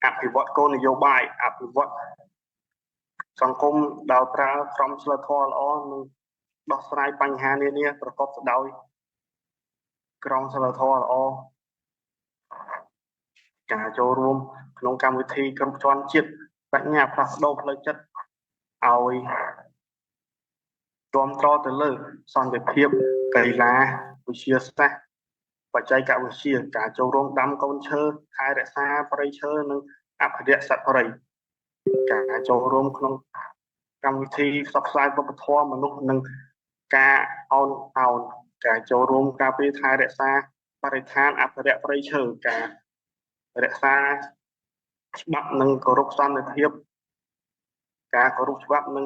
Speaker 9: អភិវឌ្ឍគោលនយោបាយអភិវឌ្ឍសង្គមដោយប្រើក្រមសីលធម៌ល្អនិងដោះស្រាយបញ្ហានានាប្រកបទៅដោយក្រមសីលធម៌ល្អការចូលរួមក្នុងកម្មវិធីគ្រប់ជាន់ជាតិបញ្ញាផ្លាស់ប្ដូរផ្លូវចិត្តឲ្យគ្រប់គ្រងទៅលើសន្តិភាពកីឡាវិទ្យាសាស្ត្របច្ចេកវិទ្យាការចូលរួមដាំកូនឈើថែរក្សាព្រៃឈើនិងអភិរក្សសត្វព្រៃការចូលរួមក្នុងកម្មវិធីផ្សព្វផ្សាយវប្បធម៌មនុស្សនិងការអោនការចូលរួមការពារថែរក្សាបរិស្ថានអភិរក្សព្រៃឈើការរក្សាច្បាប់និងគោរពសន្តិភាពការគោរពច្បាប់និង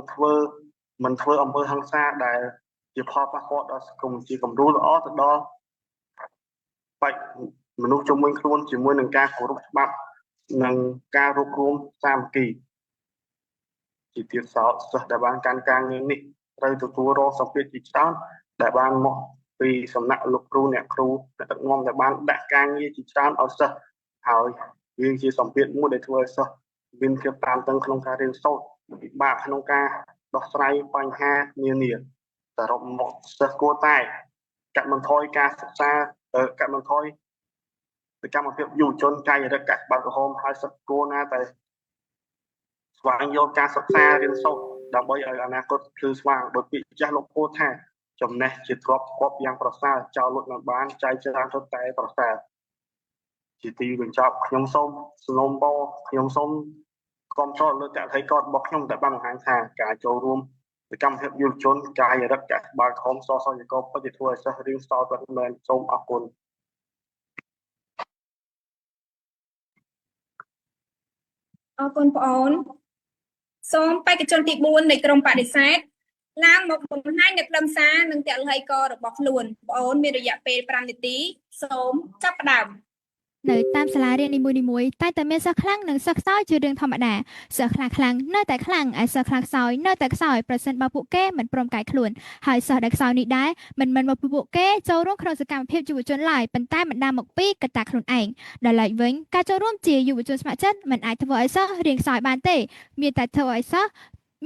Speaker 9: មិនធ្វើអំពើហិង្សាដែលជាផលប៉ះពាល់ដល់សង្គមជាគំរូល្អទៅដល់មនុស្សជុំវិញខ្លួនជាមួយនឹងការគោរពច្បាប់និងការរួបរวมសាមគ្គីជាទៀតសោតសិស្សដែលបានកាន់ការងារនេះត្រូវទទួលរងសម្ពាធជាច្រើនដែលបានមកពីសំណាក់លោកគ្រូអ្នកគ្រូអ្នកដឹកនាំដែលបានដាក់ការងារជាច្រើនឲ្យសិស្សហើយវាជាសម្ពាធមួយដែលធ្វើឲ្យសិស្សមានភាពតានតឹងក្នុងការរៀនសូត្រពិបាកក្នុងការដោះស្រាយបញ្ហានានាសរុបមកសិស្សគួរតែកាត់បន្ថយការសិក្សាកាត់បន្ថយសកម្មភាពយុវជនកាយរិទ្ធកាកបាទក្រហមហើយសិស្សគួរណាតែស្វែងយល់ការសិក្សារៀនសូត្រដើម្បីឲ្យអនាគតភ្លឺស្វាងដោយពាក្យចាស់លោកពោលថាចំណេះជាទ្រព្យគប់យ៉ាងប្រសើរចោលលុតមិនបានចែកច្រើនទៅតែប្រសើរជាទីបញ្ចប់ខ្ញុំសូមសនំបខ្ញុំសូមគាំទ្រលើកហេតុកតរបស់ខ្ញុំដែលបានបង្ហាញថាការចូលរួមសកម្មភាពយុវជនកាយរដ្ឋកាកបាទក្រហមសសយកពិតជាធ្វើឲ្យសិស្សរៀនស្ទាត់បានមែនសូមអរគុណ
Speaker 2: អរគុណបងអូនសូមបេក្ខជនទី4នៃក្រុមបដិសេធឡើងមកបង្ហាញនៅខ្លឹមសារនិងតលហេករបស់ខ្លួនបងអូនមានរយៈពេល5នាទីសូមចាប់ផ្ដើម
Speaker 6: នៅតាមសាលារៀននីមួយៗតែងតែមានសិស្សខ្លាំងនិងសិស្សខ្សោយជារឿងធម្មតាសិស្សខ្លាំងនៅតែខ្លាំងឯសិស្សខ្សោយនៅតែខ្សោយប្រសិនបើពួកគេមិនព្រមកាយខ្លួនហើយសិស្សដែលខ្សោយនេះដែរមិនមែនមកពីពួកគេចូលរួមក្នុងសកម្មភាពយុវជនឡើយប៉ុន្តែបណ្ដាលមកពីកត្តាខ្លួនឯងដល់ឡែកវិញការចូលរួមជាយុវជនស្ម័គ្រចិត្តមិនអាចធ្វើឲ្យសិស្សរៀនខ្សោយបានទេមានតែធ្វើឲ្យសិស្ស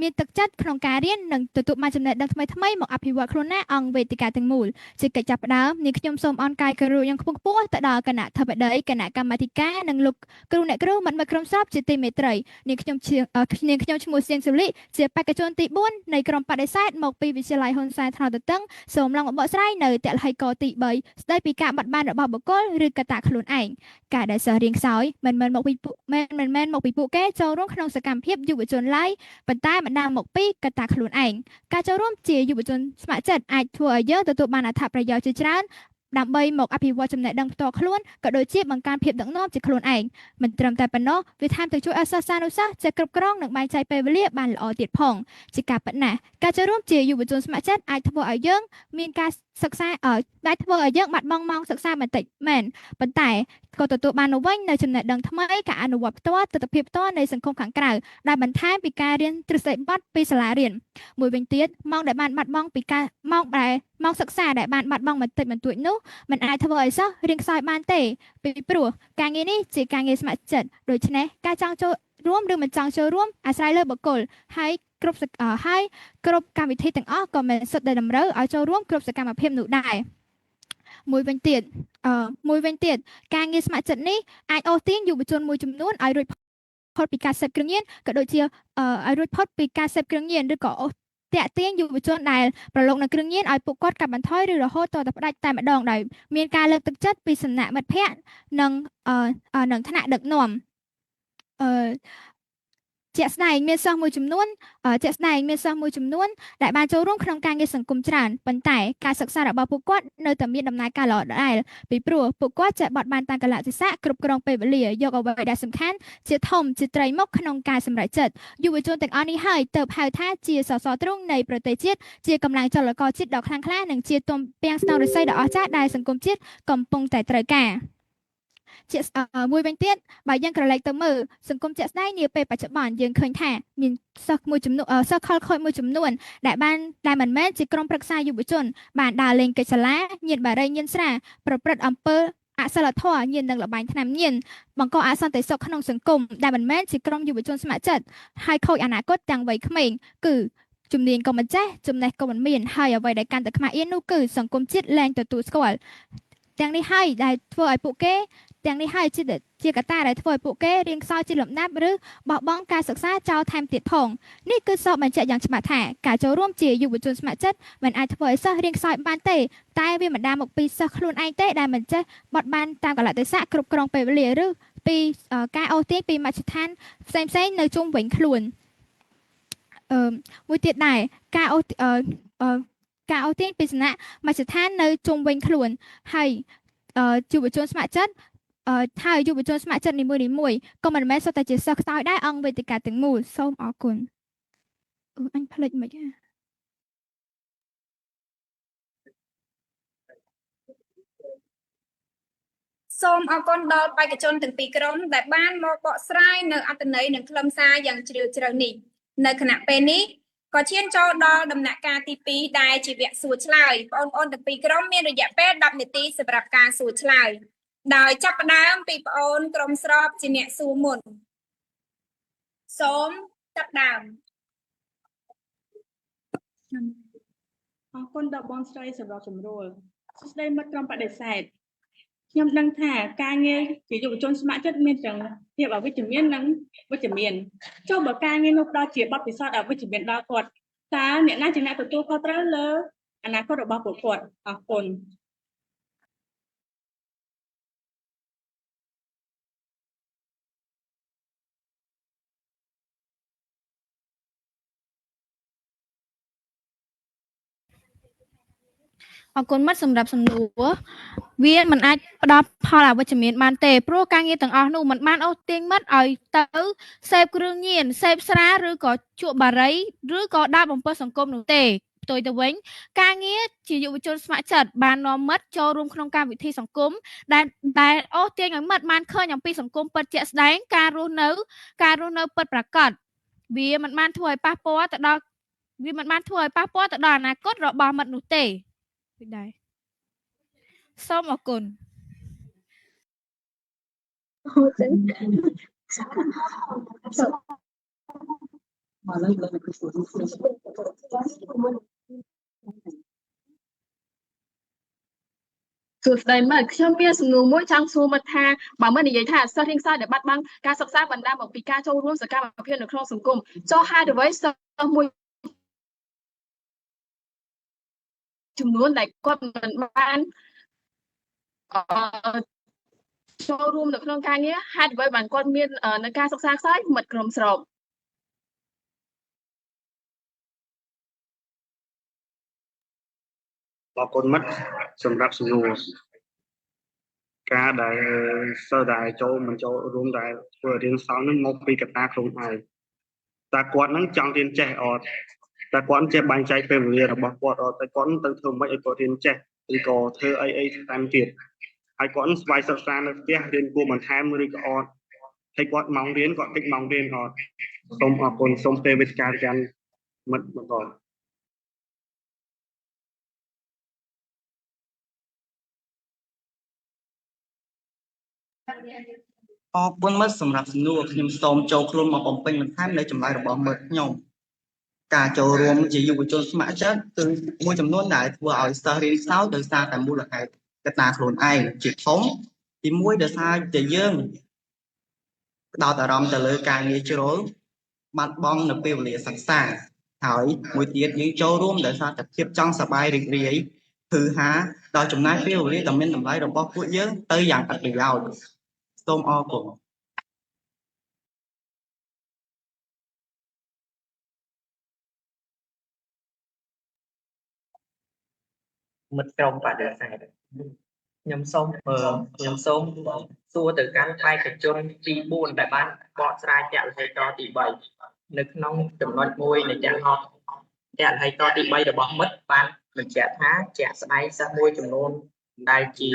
Speaker 6: មានទឹកចិត្តក្នុងការរៀននិងទទួលបានចំណេះដឹងថ្មីៗមកអភិវឌ្ឍខ្លួនណាអង្គវេទិកាទាំងមូលជាកិច្ចចាប់ផ្ដើមនាងខ្ញុំសូមអរកាយគោរពយ៉ាងខ្ពង់ខ្ពស់ទៅដល់គណៈធិបតីគណៈកម្មាធិការនិងលោកគ្រូអ្នកគ្រូមិត្តមិត្តក្រុមស្របជាទីមេត្រីនាងខ្ញុំឈ្មោះសៀងសុលីជាបេក្ខជនទី4នៃក្រុមបដិសេធមកពីវិទ្យាល័យហ៊ុនសែនថ្នោតទទឹងសូមឡើងមកបកស្រាយនៅតលហេកទី3ស្ដីពីការបាត់បង់របស់បុគ្គលឬកត្តាខ្លួនឯងការដែលសិស្សរៀនខ្សោយមិនមែនមកពីពួកគេចូលរួមក្នុងសកម្មភាពយុវជនឡើយប៉ុន្តែបណ្ដាលមកពីកត្តាខ្លួនឯងការចូលរួមជាយុវជនស្ម័គ្រចិត្តអាចធ្វើឲ្យយើងទទួលបានអត្ថប្រយោជន៍ជាច្រើន ដើម្បីមកអភិវឌ្ឍចំណេះដឹងផ្ទាល់ខ្លួនក៏ដូចជាបង្កើនភាពដឹកនាំជាខ្លួនឯងមិនត្រឹមតែប៉ុណ្ណោះវាថែមទាំងជួយឲ្យសិស្សានុសិស្សចេះគ្រប់គ្រងនិងបែងចែកពេលវេលាបានល្អទៀតផងជាការពិតណាស់ការចូលរួមជាយុវជនស្ម័គ្រចិត្តអាចធ្វើឲ្យយើងមានការសិក្សាអាចធ្វើឲ្យយើងបាត់បង់ម៉ោងសិក្សាបន្តិចមែនប៉ុន្តែក៏ទទួលបាននៅវិញនៅចំណេះដឹងថ្មីការអនុវត្តផ្ទាល់ទស្សនវិជ្ជាផ្ទាល់នៃសង្គមខាងក្រៅដែលបន្ថែមពីការរៀនទ្រឹស្ដីបទពីសាលារៀនមួយវិញទៀតម៉ោងដែលបានបាត់បង់ពីការម៉ោងសិក្សាដែលបានបាត់បង់បន្តិចបន្តួចនោះมันអាចធ្វើឲ្យសិស្សរៀនខ្សោយបានទេពីព្រោះការងារនេះជាការងារស្ម័គ្រចិត្តដូច្នេះការចង់ចូលរួមឬមិនចង់ចូលរួមអាស្រ័យលើបុគ្គលហើយគ្រប់កម្មវិធីទាំងអស់ក៏មិនសុទ្ធតែតម្រូវឲ្យចូលរួមគ្រប់សកម្មភាពនោះដែរមួយវិញទៀតការងារស្ម័គ្រចិត្តនេះអាចអូសទាញយុវជនមួយចំនួនឲ្យរួចផុតពីការសេពគ្រឿងញៀនក៏ដូចជាឲ្យរួចផុតពីការសេពគ្រឿងញៀនឬក៏អូសតាក់ទាញយុវជនដែលប្រឡូកនៅគ្រឿងញៀនឲ្យពួកគាត់កាត់បន្ថយឬរហូតតទៅផ្ដាច់តែម្ដងដោយមានការលើកទឹកចិត្តពីសំណាក់មិត្តភ័ក្តិនិងថ្នាក់ដឹកនាំជាក់ស្ដែងមានសិស្សមួយចំនួនដែលបានចូលរួមក្នុងការងារសង្គមច្រើនប៉ុន្តែការសិក្សារបស់ពួកគាត់នៅតែមានដំណើរការល្អដដែលពីព្រោះពួកគាត់ចេះបត់បែនតាមកលៈទេសៈគ្រប់គ្រងពេលវេលាយកអ្វីដែលសំខាន់ជាធំជាត្រីមុខក្នុងការសម្រេចចិត្តយុវជនទាំងអស់នេះហើយទើបហៅថាជាសសរទ្រូងនៃប្រទេសជាតិជាកម្លាំងចលករជាតិដ៏ខ្លាំងក្លានិងជាទំពាំងស្នងរិស័យដ៏អស្ចារ្យដែលសង្គមជាតិកំពុងតែត្រូវការជាមួយវិញទៀតបើយើងក្រឡេកទៅមើលសង្គមជាក់ស្ដែងនាពេលបច្ចុប្បន្នយើងឃើញថាមានសិស្សមួយចំនួនសិស្សខលខូចមួយចំនួនដែលមិនមែនជាក្រុមប្រឹក្សាយុវជនបានដើរលេងកិច្ចសាលាញៀនបារីញៀនស្រាប្រព្រឹត្តអំពើអសិលធម៌ញៀននឹងលបែងថ្នាំញៀនបង្កអសន្តិសុខក្នុងសង្គមដែលមិនមែនជាក្រុមយុវជនស្ម័គ្រចិត្តហើយខូចអនាគតទាំងវ័យក្មេងគឺជំនាញក៏មិនចេះចំណេះក៏មិនមានហើយអ្វីដែលកាន់តែខ្មាស់អៀននោះគឺសង្គមជាតិលែងទទួលស្គាល់ទាំងនេះហើយដែលធ្វើឲ្យពួកគេទាំងនេះហើយជាកត្តាដែលធ្វើឲ្យពួកគេរៀនខ្សោយជាលំដាប់ឬបោះបង់ការសិក្សាចោលថែមទៀតផងនេះគឺសបញ្ជាក់យ៉ាងច្បាស់ថាការចូលរួមជាយុវជនស្ម័គ្រចិត្តមិនអាចធ្វើឲ្យសិស្សរៀនខ្សោយបានទេតែវាមិនដាមកពីសិស្សខ្លួនឯងទេដែលមិនចេះបត់បែនតាមកលៈទេសៈគ្រប់គ្រងពេលវេលាឬពីការអូសទាញពីមជ្ឈដ្ឋានផ្សេងនៅជុំវិញខ្លួនមួយទៀតដែរការអូសទាញពីសំណាក់មជ្ឈដ្ឋាននៅជុំវិញខ្លួនហើយយុវជនស្ម័គ្រចិត្តហើយយុវជនស្ម័គ្រចិត្តនីមួយក៏មិនមែនសុទ្ធតែជាសិស្សខ្សោយដែរអង្គវេទិកាទាំងមូលសូមអរគុណអញភ្លេចមិនហ៎
Speaker 2: សូមអរគុណដល់បេក្ខជនទាំងពីរក្រុមដែលបានមកបកស្រាយនៅអត្ថន័យនិងខ្លឹមសារយ៉ាងជ្រាលជ្រៅនេះនៅខណៈពេលនេះក៏ឈានចូលដល់ដំណាក់កាលទី2ដែលជាវគ្គសួរឆ្លើយបងប្អូនទាំងពីរក្រុមមានរយៈពេល10នាទីសម្រាប់ការសួរឆ្លើយដោយចាប់ផ្ដើមពីបងប្អូនក្រុមស្របជាអ្នកសួរមុនសូមចាប់ដើម
Speaker 3: អរគុណដល់បងស្រីសម្រាប់ជំរួលសួស្តីមិត្តក្រុមបដិសេធខ្ញុំដឹងថាការងារជាយុវជនស្ម័គ្រចិត្តមានទាំងភាពអវិជ្ជមាននិងវិជ្ជមានចុះបើការងារនោះផ្ដល់ជាបទពិសោធន៍អវិជ្ជមានដល់គាត់តើអ្នកណាជាអ្នកទទួលខុសត្រូវលើអនាគតរបស់ពួកគាត់អរគុណ
Speaker 6: អរគុណមិត្តសម្រាប់សំណួរវាមិនអាចផ្ដល់ផលអវិជ្ជមានបានទេព្រោះការងារទាំងអស់នោះមិនបានអូសទាញមិត្តឲ្យទៅសេពគ្រឿងញៀនសេពស្រាឬក៏ជក់បារីឬក៏ដើរបំពេញសង្គមនោះទេផ្ទុយទៅវិញការងារជាយុវជនស្ម័គ្រចិត្តបាននាំមិត្តចូលរួមក្នុងកម្មវិធីសង្គមដែលអូសទាញឲ្យមិត្តបានឃើញអំពីសង្គមពិតជាក់ស្ដែងការរស់នៅពិតប្រាកដវាមិនបានធ្វើឲ្យប៉ះពាល់ទៅដល់អនាគតរបស់មិត្តនោះទេដែរសូមអរគុណ
Speaker 10: សួស្តីមិត្តខ្ញុំមានសំណួរមួយចង់សួរមិត្តថាបើមិត្តនិយាយថាសិស្សរៀនខ្សោយដែលបាត់បង់ការសិក្សាបណ្ដាលមកពីការចូលរួមសកម្មភាពនៅក្នុងសង្គមចុះហេតុអ្វីសិស្សមួយចំនួនដែលគាត់មិនបានចូលរួមនៅក្នុងការងារហេតុអ្វីបានគាត់មាននៅការសិក្សាខ្សោយមិត្តក្រុមស្រប
Speaker 9: អរគុណមិត្តសម្រាប់សំណួរការដែលសិស្សដែលចូលមិនចូលរួមដែលធ្វើរៀនសោនឹងមកពីកត្តាខ្លួនឯងតើគាត់នឹងចង់រៀនចេះអត់តើគាត់ចេះបែងចែកពេលវេលារបស់គាត់អត់តើគាត់ទៅធ្វើម៉េចឲ្យគាត់រៀនចេះឬក៏ធ្វើអីតាមទៀតហើយគាត់ស្វ័យសិក្សានៅផ្ទះរៀនគួរបន្ថែមឬក៏អត់ហើយគាត់ម៉ោងរៀនគាត់តិចម៉ោងរៀនអត់សូមអរគុណសូមពេលវេទិកាកាន់មិត្តបន្ត
Speaker 5: អរគុណមិត្តសម្រាប់សំណួរខ្ញុំសូមចូលខ្លួនមកបំពេញបន្ថែមនៅចម្លើយរបស់មិត្តខ្ញុំការចូលរួមជាយុវជនស្ម័គ្រចិត្តគឺមួយចំនួនដែលធ្វើឲ្យសិស្សរៀនខ្សោយដោយសារតែមូលហេតុកត្តាខ្លួនឯងជាធំទី1ដោយសារតែយើងផ្ដោតអារម្មណ៍ទៅលើការងារជ្រុលបាត់បង់នៅពេលវេលាសិក្សាហើយមួយទៀតយើងចូលរួមដោយសារតែភាពចង់សប្បាយរីករាយគឺហាដល់ចំណាយពេលវេលាដ៏មានតម្លៃរបស់ពួកយើងទៅយ៉ាងឥតប្រយោជន៍សូមអរគុណ
Speaker 11: មិត្តក្រុមបដិសេធខ្ញុំសូមសួរទៅកាន់បេក្ខជនទី4ដែលបានបកស្រាយចលហេតុទី3នៅក្នុងចំណុច1នៃចលហេតុទី3របស់មិត្តបានបញ្ជាក់ថាជាក់ស្ដែងសិស្សមួយចំនួនដែលជា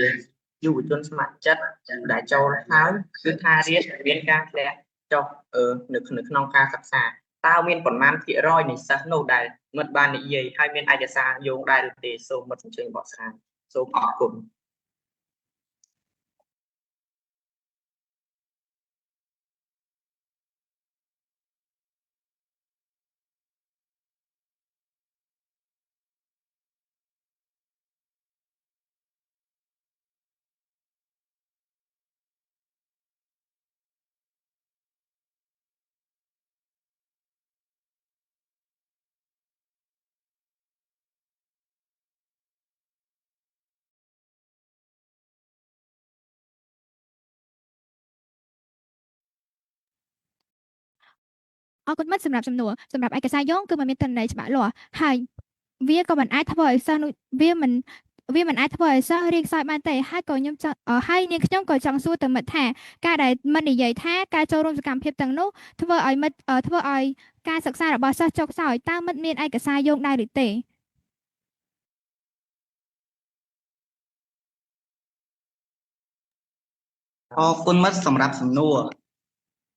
Speaker 11: យុវជនស្ម័គ្រចិត្តដែលចូលហើយគឺថាមានការធ្លាក់ចុះនៅក្នុងការសិក្សាតើមានប៉ុន្មានភាគរយនៃសិស្សនោះដែលមិត្តបាននិយាយហើយមានឯកសារយោងដែរឬទេសូមមិត្តអញ្ជើញបកស្រាយសូមអរគុណ
Speaker 6: អរគុណមិត្តសម្រាប់សំណួរសម្រាប់ឯកសារយោងគឺมันមានទិន្នន័យច្បាស់លាស់ហើយវាក៏មិនអាចធ្វើឲ្យសិស្សនោះវាមិនអាចធ្វើឲ្យសិស្សរៀនខ្សោយបានទេហើយក៏ខ្ញុំចង់ហើយនាងខ្ញុំក៏ចង់សួរទៅមិត្តថាការដែលមិត្តនិយាយថាការចូលរួមសកម្មភាពទាំងនោះធ្វើឲ្យការសិក្សារបស់សិស្សចុះខ្សោយតើមិត្តមានឯកសារយោងដែរឬទេ
Speaker 5: អរគុណមិត្តសម្រាប់សំណួរ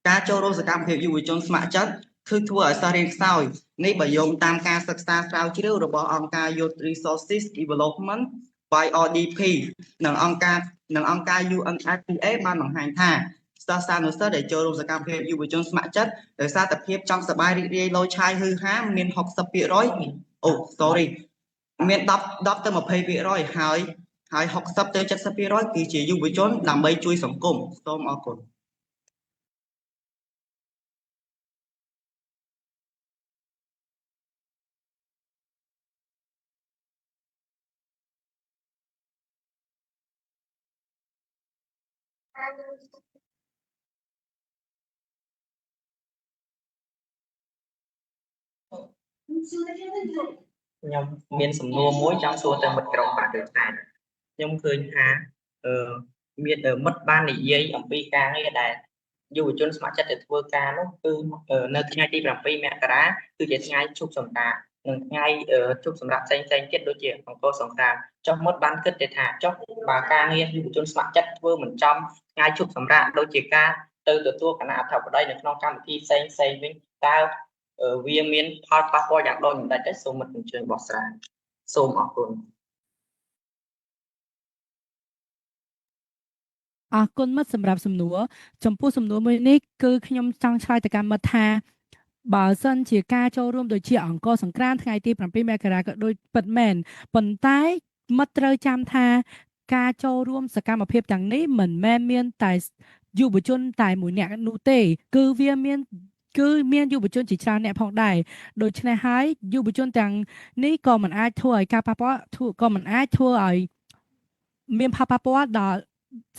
Speaker 5: ការចូលរួមសកម្មភាពយុវជនស្ម័គ្រចិត្តគឺធ្វើឲ្យសិស្សរៀនខ្សោយនេះបើយោងតាមការសិក្សាស្រាវជ្រាវរបស់អង្គការ Youth Resources Development by RDP និងអង្គការ UNFPA បានបង្ហាញថាសិស្សសានុសិស្សដែលចូលរួមសកម្មភាពយុវជនស្ម័គ្រចិត្តដោយសារតែភាពចង់សប្បាយរីករាយលោឆាយហឺហាមាន 60% មាន10ទៅ 20% ហើយ60ទៅ 70% គឺជាយុវជនដើម្បីជួយសង្គមសូមអរគុណ
Speaker 11: ខ្ញុំមានសំណួរមួយចង់សួរទៅមិត្តក្រុមបាទដូចតែខ្ញុំឃើញថាមានមិត្តបាននិយាយអំពីការងារដែលយុវជនស្ម័គ្រចិត្តទៅធ្វើការនោះគឺនៅថ្ងៃទី7មករាគឺជាថ្ងៃជប់សម្រាកនិងថ្ងៃជប់សម្រាប់ផ្សេងទៀតដូចជាអង្គរសង្គ្រាមចុះមិត្តបានគិតទៅថាចុះបើការងារយុវជនស្ម័គ្រចិត្តធ្វើមិនចំថ្ងៃជប់សម្រាកដូចជាការទៅទទួលគណៈអធិបតីនៅក្នុងកម្មវិធីផ្សេងវិញតើវាមានផលប៉ះពាល់យ៉ាងដូចម្ដេចទេសូមមិត្តអញ្ជើញបកស្រាយសូមអរគុណ
Speaker 8: អរគុណមិត្តសម្រាប់សំណួរចំពោះសំណួរមួយនេះគឺខ្ញុំចង់ឆ្លើយទៅកាន់មិត្តថាបើសិនជាការចូលរួមដូចជាអង្គរសង្គ្រាមថ្ងៃទី7មករាក៏ដូចពិតមែនប៉ុន្តែមិត្តត្រូវចាំថាការចូលរួមសកម្មភាពទាំងនេះមិនមែនមានតែយុវជនតែមួយនាក់នោះទេគឺមានយុវជនជាច្រើនអ្នកផងដែរដូច្នេះហើយយុវជនទាំងនេះក៏មិនអាចធ្វើឲ្យការប៉ះពាល់ក៏មិនអាចធ្វើឲ្យមានផលប៉ះពាល់ដល់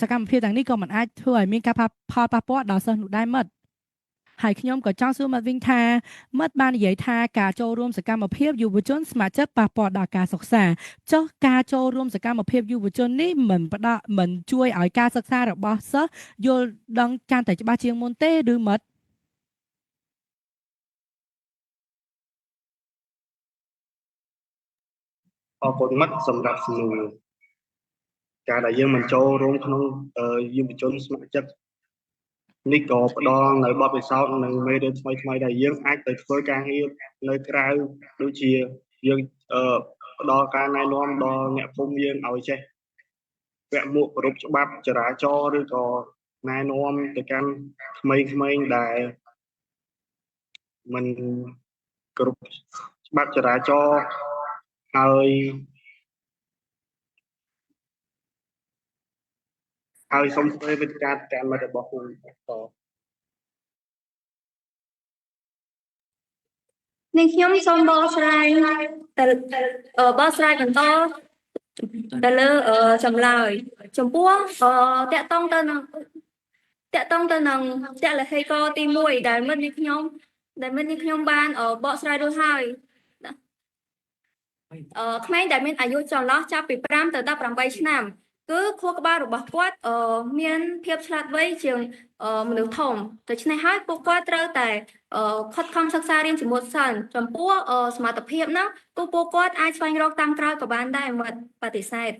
Speaker 8: សកម្មភាពទាំងនេះក៏មិនអាចធ្វើឲ្យមានការផលប៉ះពាល់ដល់សិស្សនោះដែរមិត្ត ហើយខ្ញុំក៏ចង់សួរមិត្តវិញថាមិត្តបាននិយាយថាការចូលរួមសកម្មភាពយុវជនស្ម័គ្រចិត្តប៉ះពាល់ដល់ការសិក្សាចុះការចូលរួមសកម្មភាពយុវជននេះមិនជួយឲ្យការសិក្សារបស់សិស្សយល់ដឹងកាន់តែច្បាស់ជាងមុនទេឬមិត្ត
Speaker 9: អរគុណមិត្តសម្រាប់សំណួរការដែលយើងមិនចូលរួមក្នុងយុវជនស្ម័គ្រចិត្តនេះក៏ផ្ដល់នៅបទពិសោធន៍និងមេរៀនថ្មីៗដែលយើងអាចទៅធ្វើការងារនៅក្រៅដូចជាយើងផ្ដល់ការណែនាំដល់អ្នកភូមិយើងឲ្យចេះពាក់មួកគោរពច្បាប់ចរាចរណ៍ឬក៏ណែនាំទៅកាន់ក្មេងៗដែលមិនគោរពច្បាប់ចរាចរណ៍ហើយសូមធ្វើវេទិកាកម្មរបស់គូត
Speaker 7: នាងខ្ញុំសូមបកស្រាយបន្តទៅលើចម្លើយចំពោះតកតងទៅនឹងតលហេកទី1ដែលមិត្តនាងខ្ញុំបានបកស្រាយរួចហើយក្មេងដែលមានអាយុចន្លោះចាប់ពី5ទៅ18ឆ្នាំគឺខួរក្បាលរបស់គាត់មានភាពឆ្លាតវៃជាងមនុស្សធំដូច្នេះហើយពួកគាត់ត្រូវតែខិតខំសិក្សារៀនជាមួយសិនចំពោះសមត្ថភាពហ្នឹងគឺពួកគាត់អាចស្វែងរកតាមក្រោយក៏បានដែរមិនបដិសេធ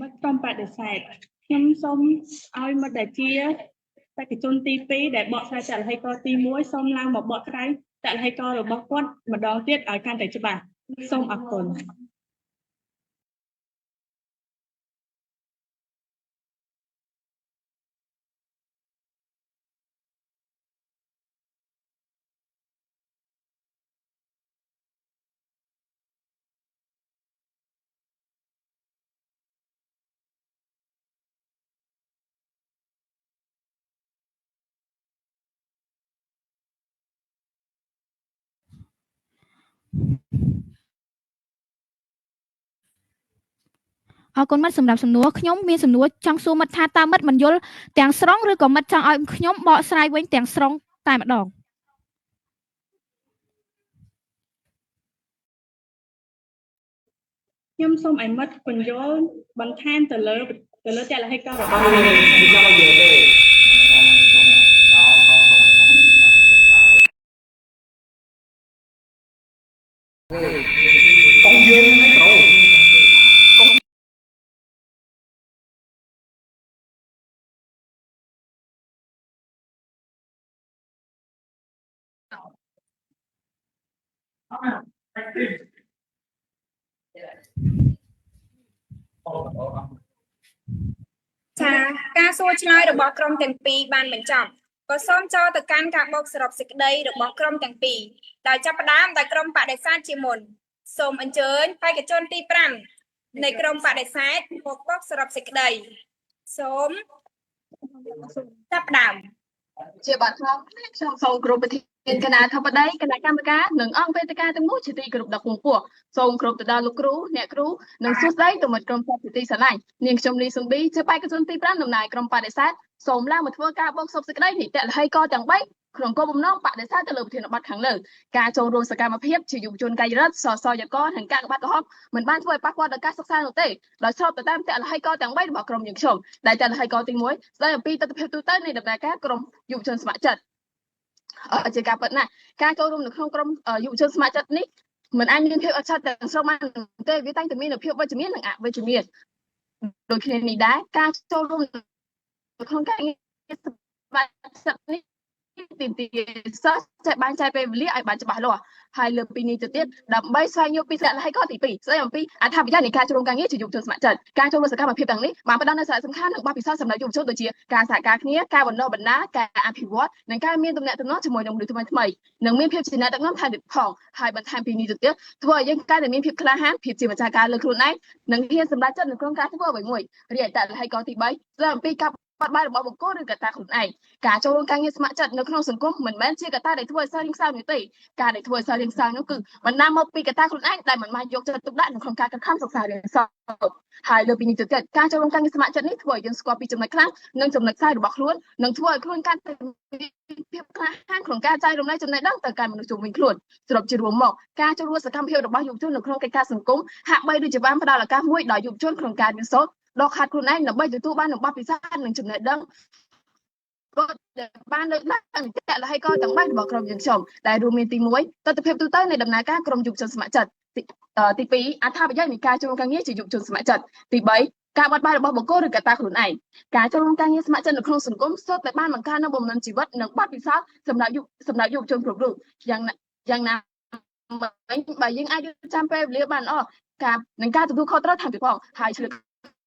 Speaker 3: មិត្តក្រុមបដិសេធខ្ញុំសូមឲ្យមិត្តដែលជាបេក្ខជនទី2ដែលបកស្រាយចលហេកទី1សូមឡើងមកបកស្រាយចលហេករបស់គាត់ម្ដងទៀតឲ្យកាន់តែច្បាស់សូមអរគុណ
Speaker 6: អរគុណមិត្តសម្រាប់សំណួរខ្ញុំមានសំណួរចង់សួរមិត្តថាតើមិត្តមិនយល់ទាំងស្រុងឬក៏មិត្តចង់ឲ្យខ្ញុំបកស្រាយវិញទាំងស្រុងតែម្ដង
Speaker 3: ខ្ញុំសូមឲ្យមិត្តពន្យល់បន្ថែមទៅលើចលហេករបស់
Speaker 9: con dương này rồi
Speaker 2: ការសួរឆ្លើយរបស់ក្រុមទាំងពីរបានបញ្ចប់ក៏សូមចូលទៅកាន់ការបូកសរុបសេចក្តីរបស់ក្រុមទាំងពីរដោយចាប់ផ្ដើមដោយក្រុមបដិសេធជាមុនសូមអញ្ជើញបេក្ខជនទី5នៃក្រុមបដិសេធមកបូកសរុបសេចក្តីសូមចាប់ផ្ដើម
Speaker 10: ជាបាត់ខ្ញុំសូមគ្រប់ប្រធានគណៈអធិបតីគណៈកម្មការនិងអង្គវេទិកាទាំងនោះជាទីគោរពដ៏ខ្ពង់ខ្ពស់សូមគ្រប់ទៅដល់លោកគ្រូអ្នកគ្រូនិងសួស្តីទៅមិត្តក្រុមសាស្ត្រទីស្រឡាញ់នាងខ្ញុំលីសុនប៊ីជាបេក្ខជនទី5ដំណើរក្រុមបដិសេធសូមឡើងមកធ្វើការបូកសរុបសេចក្តីនីតិលហិកទាំង3ក្នុងគោលបំណងបដិសេធទៅលើប្រធានបទខាងលើការចូលរួមសកម្មភាពជាយុវជនកាយរដ្ឋសសយកនិងការក្បាត់កំហុសមិនបានធ្វើឲ្យប៉ះពាល់ដល់ការសិក្សានោះទេដោយស្របទៅតាមតលហិកទាំង3របស់ក្រុមយើងខ្ញុំដែលតលហិកទី1ស្ដីអំពីទស្សនវិជ្ជាទូទៅនៃដំណើរការក្រុមយុវជនស្ម័គ្រចិត្តជាការពិតណាស់ការចូលរួមនៅក្នុងក្រុមយុវជនស្ម័គ្រចិត្តនេះមិនអាចមានភាពអត់ឆាត់ទាំងស្រុងបានទេវាតែងតែមានភាពវិជ្ជមាននិងអវិជ្ជមានដូចគ្នានេះដែរការចូលរួមនៅក្នុងការងារស្ម័គ្រចិត្តនេះទីសិស្សចេះបានចែកពេលវេលាឲ្យបានច្បាស់លាស់ហើយលើពីនេះទៅទៀតដើម្បីស្វែងយល់ពីសារៈហើយក៏ទី2ស្ដីអំពីអត្ថប្រយោជន៍នៃការចូលរួមការងារជាយុវជនស្ម័គ្រចិត្តការចូលរួមសកម្មភាពទាំងនេះបានផ្ដល់នូវសារៈសំខាន់និងបទពិសោធន៍សម្រាប់យុវជនដូចជាការសហការគ្នាការបណ្ដុះបណ្ដាលការអភិវឌ្ឍនិងការមានទំនាក់ទំនងជាមួយនឹងមនុស្សថ្មីៗនិងមានភាពជាអ្នកដឹកនាំថែមទៀតផងហើយបន្ថែមពីនេះទៅទៀតធ្វើឲ្យយើងកាន់តែមានភាពក្លាហានភាពជាម្ចាស់ការលើខ្លួនឯងនិងហ៊ានសម្រេចចិត្តនៅក្នុងការធ្វើអ្វីមួយរីឯតលហិកទី3ស្ដីអំពីការ បាត់បាយរបស់បុគ្គលឬកត្តាខ្លួនឯងការចូលរួមការងារស្ម័គ្រចិត្តនៅក្នុងសង្គមមិនមែនជាកត្តាដែលធ្វើឲ្យសិស្សរៀនខ្សោយនោះទេការដែលធ្វើឲ្យសិស្សរៀនខ្សោយនោះគឺបណ្ដាលមកពីកត្តាខ្លួនឯងដែលមិនបានយកចិត្តទុកដាក់នៅក្នុងការខិតខំសិក្សារៀនសូត្រហើយលើពីនេះទៅទៀតការចូលរួមការងារស្ម័គ្រចិត្តនេះធ្វើឲ្យយើងស្គាល់ពីចំណុចខ្លាំងនិងចំណុចខ្សោយរបស់ខ្លួននិងធ្វើឲ្យខ្លួនកាន់តែមានភាពក្លាហានក្នុងការចែករំលែកចំណេះដឹងទៅកាន់មនុស្សជុំវិញខ្លួនសរុបជារួមមកការចូលរួមសកម្មភាពរបស់យុវជននៅក្នុងកិច្ចការសង្គមហាក់បីដូចជាបានផ្ដល់ឱកាសមួយដល់យុវជនក្នុងការរៀនសូត្រដកខាត់ខ្លួនឯងដើម្បីទទួលបាននូវបទពិសោធន៍និងចំណេះដឹងបានលើកឡើងអន្តរហើយក៏ទាំង3របស់ក្រុមយើងខ្ញុំដែលរួមមានទី1ទស្សនវិជ្ជាទូទៅនៃដំណើរការក្រុមយុវជនស្ម័គ្រចិត្តទី2អត្ថប្រយោជន៍នៃការចូលរួមការងារជាយុវជនស្ម័គ្រចិត្តទី3ការបាត់បង់របស់បុគ្គលឬកត្តាខ្លួនឯងការចូលរួមការងារស្ម័គ្រចិត្តនៅក្នុងសង្គមសុទ្ធតែបានបង្កើននូវបំណិនជីវិតនិងបទពិសោធន៍សម្រាប់យុវជនគ្រប់រូបយ៉ាងណាបើយើងអាចចាំពេលវេលាបានល្អការទទួលខុសត្រូវតាមពីផងហើយឆ្លៀត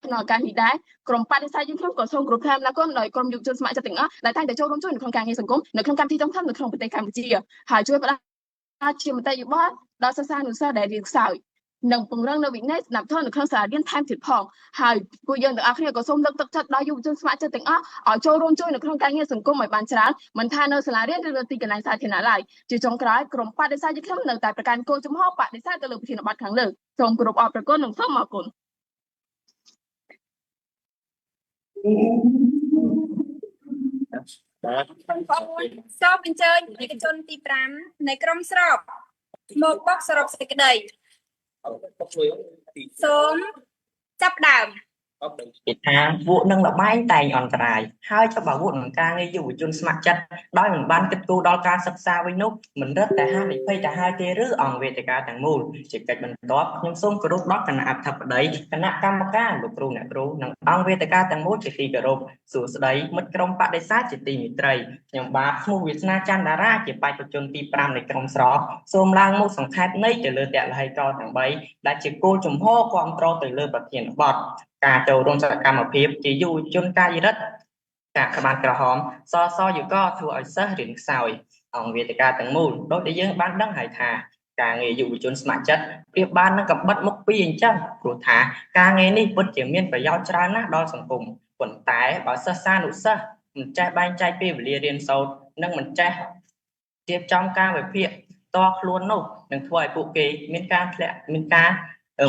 Speaker 10: ក្នុងការនេះដែរក្រុមបដិសេធយើងខ្ញុំក៏សូមគោរពថ្លែងអំណរគុណដល់ក្រុមយុវជនស្ម័គ្រចិត្តទាំងអស់ដែលតែងតែចូលរួមជួយនៅក្នុងការងារសង្គមនៅក្នុងកម្មវិធីធំៗនៅក្នុងប្រទេសកម្ពុជាហើយជួយផ្ដល់ជាមតិយោបល់ដល់សិស្សានុសិស្សដែលរៀនខ្សោយនិងពង្រឹងនៅវិន័យស្ដាប់ធម៌នៅក្នុងសាលារៀនថែមទៀតផងហើយពួកយើងទាំងអស់គ្នាក៏សូមលើកទឹកចិត្តដល់យុវជនស្ម័គ្រចិត្តទាំងអស់ឲ្យចូលរួមជួយនៅក្នុងការងារសង្គមឲ្យបានច្រើនមិនថានៅសាលារៀនឬនៅទីកន្លែងសាធារណៈឡើយជាចុងក្រោយក្រុមបដិសេធយើងខ្ញុំនៅតែប្រកាន់គោលចំហបដិសេធទៅលើប្រធានបទខាងលើសូមគោរពអរគុណនិងសូមអរគុណ
Speaker 2: បងប្អូនសូមអញ្ជើញឯកជនទី5នៃក្រុមស្របមកបកសរុបសេចក្តីសូមចាប់ដើម
Speaker 11: គេថាវក់នឹងលបែងតែងអន្តរាយហើយចុះបើវក់នឹងការងារយុវជនស្ម័គ្រចិត្តដោយមិនបានគិតគូរដល់ការសិក្សាវិញនោះមិនរឹតតែហានិភ័យទៅហើយទេឬអង្គវេទិកាទាំងមូលជាកិច្ចបន្ទាប់ខ្ញុំសូមគោរពដល់គណៈអធិបតីគណៈកម្មការលោកគ្រូអ្នកគ្រូនិងអង្គវេទិកាទាំងមូលជាទីគោរពសួស្តីមិត្តក្រុមបដិសេធជាទីមេត្រីខ្ញុំបាទឈ្មោះវាសនាច័ន្ទតារាជាបេក្ខជនទី5នៃក្រុមស្របសូមឡើងមុខសង្ខេបនៃទៅលើតលហេតុទាំង3ដែលជាគោលជំហរគ្រប់គ្រងទៅលើប្រធានបទការចូលរួមសកម្មភាពជាយុវជនកាយរដ្ឋកាកបាទក្រហមសយុកធ្វើឲ្យសិស្សរៀនខ្សោយអង្គវេទិកាទាំងមូលដូចដែលយើងបានដឹងហើយថាការងារយុវជនស្ម័គ្រចិត្តប្រៀបបាននឹងកំបិតមុខពីរអញ្ចឹងព្រោះថាការងារនេះពិតជាមានប្រយោជន៍ច្រើនណាស់ដល់សង្គមប៉ុន្តែបើសិស្សានុសិស្សមិនចេះបែងចែកពេលវេលារៀនសូត្រនិងមិនចេះរៀបចំការវិភាគតខ្លួននោះនឹងធ្វើឲ្យពួកគេមានការធ្លាក់មានការ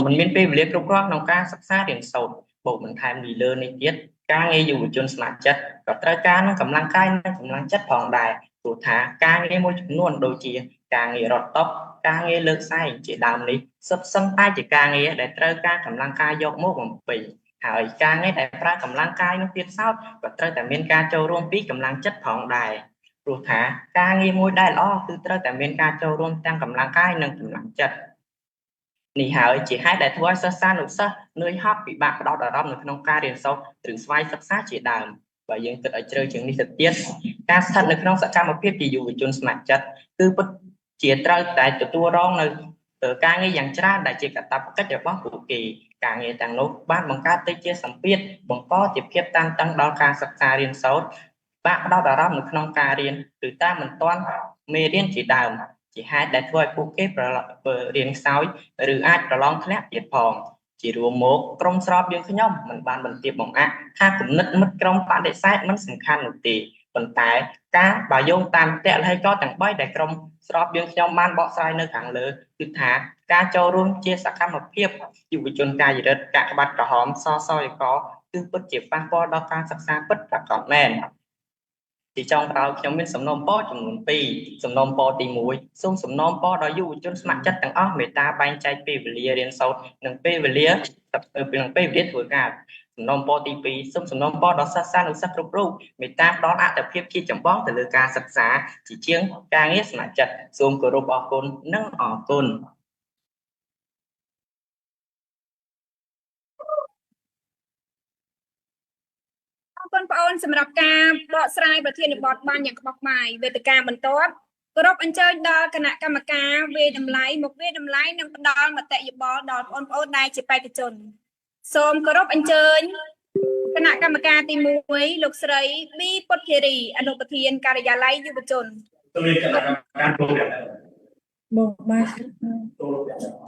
Speaker 11: មិនមានពេលវេលាគ្រប់គ្រាន់ក្នុងការសិក្សារៀនសូត្របូកបន្ថែមពីលើនេះទៀតការងារយុវជនស្ម័គ្រចិត្តក៏ត្រូវការនឹងកម្លាំងកាយនិងកម្លាំងចិត្តផងដែរព្រោះថាការងារមួយចំនួនដូចជាការងាររត់តុការងារលើកសែងជាដើមនេះសុទ្ធសឹងតែជាការងារដែលត្រូវការកម្លាំងកាយយកមកបំពេញហើយការងារដែលប្រើកម្លាំងកាយនោះទៀតសោតក៏ត្រូវតែមានការចូលរួមពីកម្លាំងចិត្តផងដែរព្រោះថាការងារមួយដែលល្អគឺត្រូវតែមានការចូលរួមទាំងកម្លាំងកាយនិងកម្លាំងចិត្តនេះហើយជាហេតុដែលធ្វើឲ្យសិស្សានុសិស្សនឿយហត់ពិបាកផ្ដោតអារម្មណ៍នៅក្នុងការរៀនសូត្រឬស្វ័យសិក្សាជាដើមបើយើងគិតឲ្យជ្រៅជាងនេះទៅទៀតការស្ថិតនៅក្នុងសកម្មភាពជាយុវជនស្ម័គ្រចិត្តគឺពិតជាត្រូវតែទទួលរងនៅការងារយ៉ាងច្រើនដែលជាកាតព្វកិច្ចរបស់ពួកគេការងារទាំងនោះបានបង្កើតទៅជាសម្ពាធបង្កជាភាពតានតឹងដល់ការសិក្សារៀនសូត្របាក់ផ្ដោតអារម្មណ៍នៅក្នុងការរៀនឬតាមមិនទាន់មេរៀនជាដើមជាហេតុដែលធ្វើឲ្យពួកគេរៀនខ្សោយឬអាចប្រឡងធ្លាក់ទៀតផងជារួមមកក្រុមស្របយើងខ្ញុំមិនបានបន្ទាបបង្អាក់ថាគំនិតមិត្តក្រុមបដិសេធមិនសំខាន់នោះទេប៉ុន្តែការបើយោងតាមតលហេតុទាំង3ដែលក្រុមស្របយើងខ្ញុំបានបកស្រាយនៅខាងលើគឺថាការចូលរួមជាសកម្មភាពយុវជនកាយរដ្ឋកាកបាទក្រហមសយុកគឺពិតជាប៉ះពាល់ដល់ការសិក្សាពិតប្រាកដមែនទីចុងក្រោយខ្ញុំមានសំណូមពរចំនួន2សំណូមពរទី1សូមសំណូមពរដល់យុវជនស្ម័គ្រចិត្តទាំងអស់មេត្តាបែងចែកពេលវេលារៀនសូត្រនិងពេលវេលាធ្វើការសំណូមពរទី2សូមសំណូមពរដល់សិស្សានុសិស្សគ្រប់រូបមេត្តាផ្ដល់អត្ថប្រយោជន៍ជាចម្បងទៅលើការសិក្សាជាជាងការងារស្ម័គ្រចិត្តសូមគោរពអរគុណនិងអរគុណ
Speaker 2: បងប្អូនសម្រាប់ការបកស្រាយប្រធានបទបានយ៉ាងក្បោះក្បាយវេទិកាបន្ទាប់គោរពអញ្ជើញដល់គណៈកម្មការវាយតម្លៃមកវាយតម្លៃនិងផ្ដល់មតិយោបល់ដល់បងប្អូនដែលជាបេក្ខជនសូមគោរពអញ្ជើញគណៈកម្មការទី1លោកស្រីប៊ីពុតធីរីអនុប្រធានការិយាល័យយុវជន
Speaker 12: បងបាទ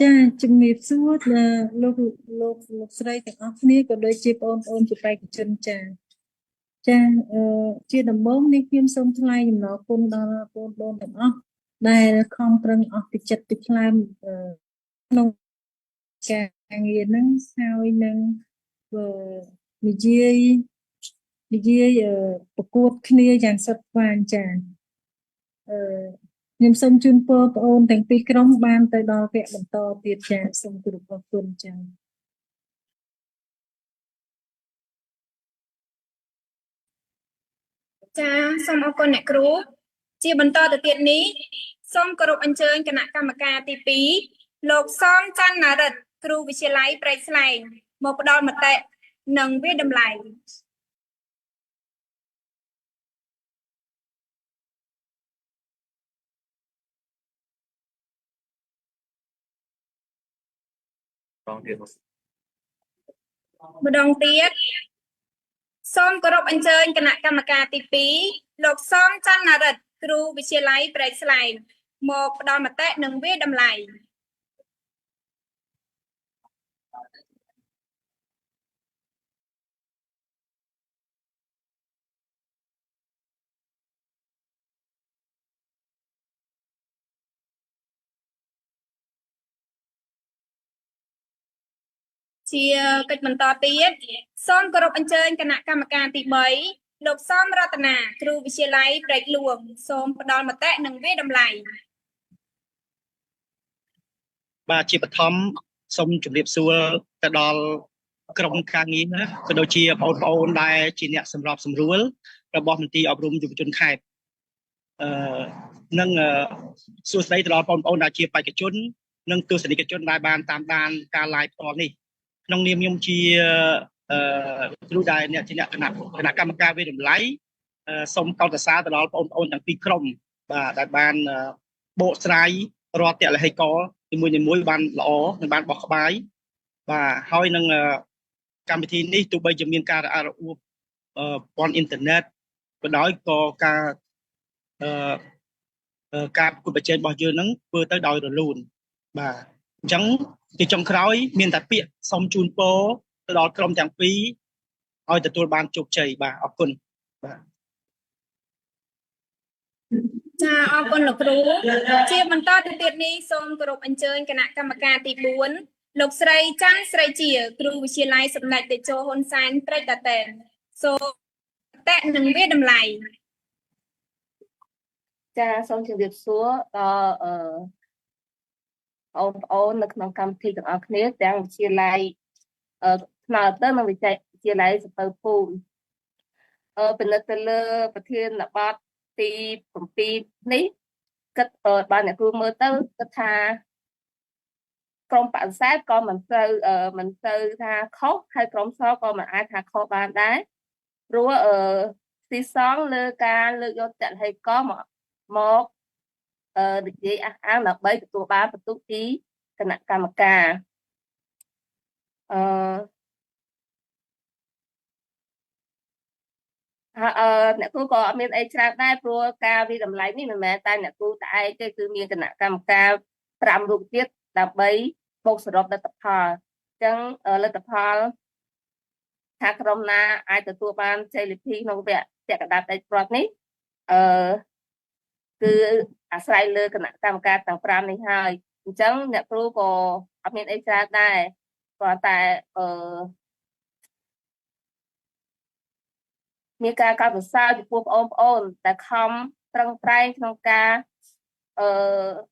Speaker 12: ចាជំរាបសួរលោកស្រីទាំងអស់គ្នាក៏ដូចជាបងប្អូនជាបេក្ខជនចា ចាជាដំបូងនេះខ្ញុំសូមថ្លែងអំណរគុណដល់បងប្អូនទាំងអស់ដែលខំប្រឹងអស់ពីចិត្តពីថ្លើមក្នុងការងារហ្នឹងហើយនឹងនិយាយប្រកួតគ្នាយ៉ាងសុទ្ធស្វែងចាខ្ញុំសូមជូនពរបងអូនទាំងពីរក្រុមបានទៅដល់វគ្គបន្តទៀតចាសូមគោរពអរគុណចា
Speaker 2: ចាសូមអរគុណអ្នកគ្រូជាបន្តទៅទៀតនេះសូមគោរពអញ្ជើញគណៈកម្មការទី2លោកសំច័ន្ទណារិទ្ធគ្រូវិទ្យាល័យព្រែកស្លែងមកផ្ដល់មតិនិងវាតម្លៃ ម្ដងទៀតសូមគោរពអញ្ជើញគណៈកម្មការទី2លោកសំច័ន្ទណារិទ្ធគ្រូវិទ្យាល័យព្រែកស្លែងមកផ្ដល់មតិនិងវាតម្លៃ ជាកិច្ចបន្តទៀតសូមគោរពអញ្ជើញគណៈកម្មការទី3លោកសំរតនាគ្រូវិទ្យាល័យព្រែកលួងសូមផ្ដល់មតិនិងវាតម្លៃ
Speaker 13: បាទជាបឋមសូមជម្រាបសួរទៅដល់ក្រុមការងារណាក៏ដូចជាបងប្អូនដែលជាអ្នកសម្របសម្រួលរបស់មន្ទីរអប់រំយុវជនខេត្តនិងសួស្តីទៅដល់បងប្អូនដែលជាបេក្ខជននិងទស្សនិកជនដែលបានតាមដានការ live ផ្ទាល់នេះក្នុងនាមខ្ញុំជាគ្រូដែលអ្នកជាអ្នកគណៈកម្មការវិតម្លៃសូមកោតសរទៅដល់បងប្អូនទាំងពីរក្រុមបាទដែលបានបកស្រាយរាល់តលហេកលមួយបានល្អនិងបានបោះក្បាយបាទហើយនឹងកម្មវិធីនេះទោះបីជាមានការរអាក់រអួលព័ន្ធអ៊ីនធឺណិតក៏ដោយក៏ការប្រកួតប្រជែងរបស់យើងនឹងធ្វើទៅដោយរលូនបាទអញ្ចឹងជាចុងក្រោយមានតែពាក្យសូមជូនពរទៅដល់ក្រុមទាំងពីរឲ្យទទួលបានជោគជ័យបាទអរគុណបាទ
Speaker 2: ចាអរគុណលោកគ្រូជាបន្តទៅទៀតនេះសូមគោរពអញ្ជើញគណៈកម្មការទី4លោកស្រីច័ន្ទស្រីជាគ្រូវិទ្យាល័យសម្ដេចតេជោហ៊ុនសែនព្រៃតាតែនសូមតេនឹងវាតម្លៃ
Speaker 14: ចាសូមជម្រាបសួរដល់បងប្អូននៅក្នុងកម្មវិធីទាំងអស់គ្នាទាំងវិទ្យាល័យថ្នាក់ទៅនិងវិទ្យាល័យសពៅពូនពិនិត្យទៅលើប្រធានបទទី7នេះគិតបានអ្នកគ្រូមើលទៅគិតថាក្រុមបដិសេធក៏មិនទៅថាខុសហើយក្រុមសក៏មិនអាចថាខុសបានដែរព្រោះទីសងលើការលើកយកតលហេកលមកនិយាយអះអាងដើម្បីទទួលបានបន្ទុកពីគណៈកម្មការអ្នកគ្រូក៏អត់មានអីច្រើនដែរព្រោះការវិតម្លៃនេះមិនមែនតែអ្នកគ្រូតែឯងទេគឺមានគណៈកម្មការ5រូបទៀតដើម្បីបូកសរុបលទ្ធផលអញ្ចឹងលទ្ធផលថាក្រុមណាអាចទទួលបានជ័យលាភីក្នុងវគ្គពាក់កណ្ដាលដីព្រ័ត្រនេះគឺអាស្រ័យលើគណៈកម្មការទាំង5នេះហើយអញ្ចឹងអ្នកគ្រូក៏អត់មានអីច្រើនដែរគ្រាន់តែមានការកោតសរសើរចំពោះបងប្អូនដែលខំប្រឹងប្រែងក្នុងការ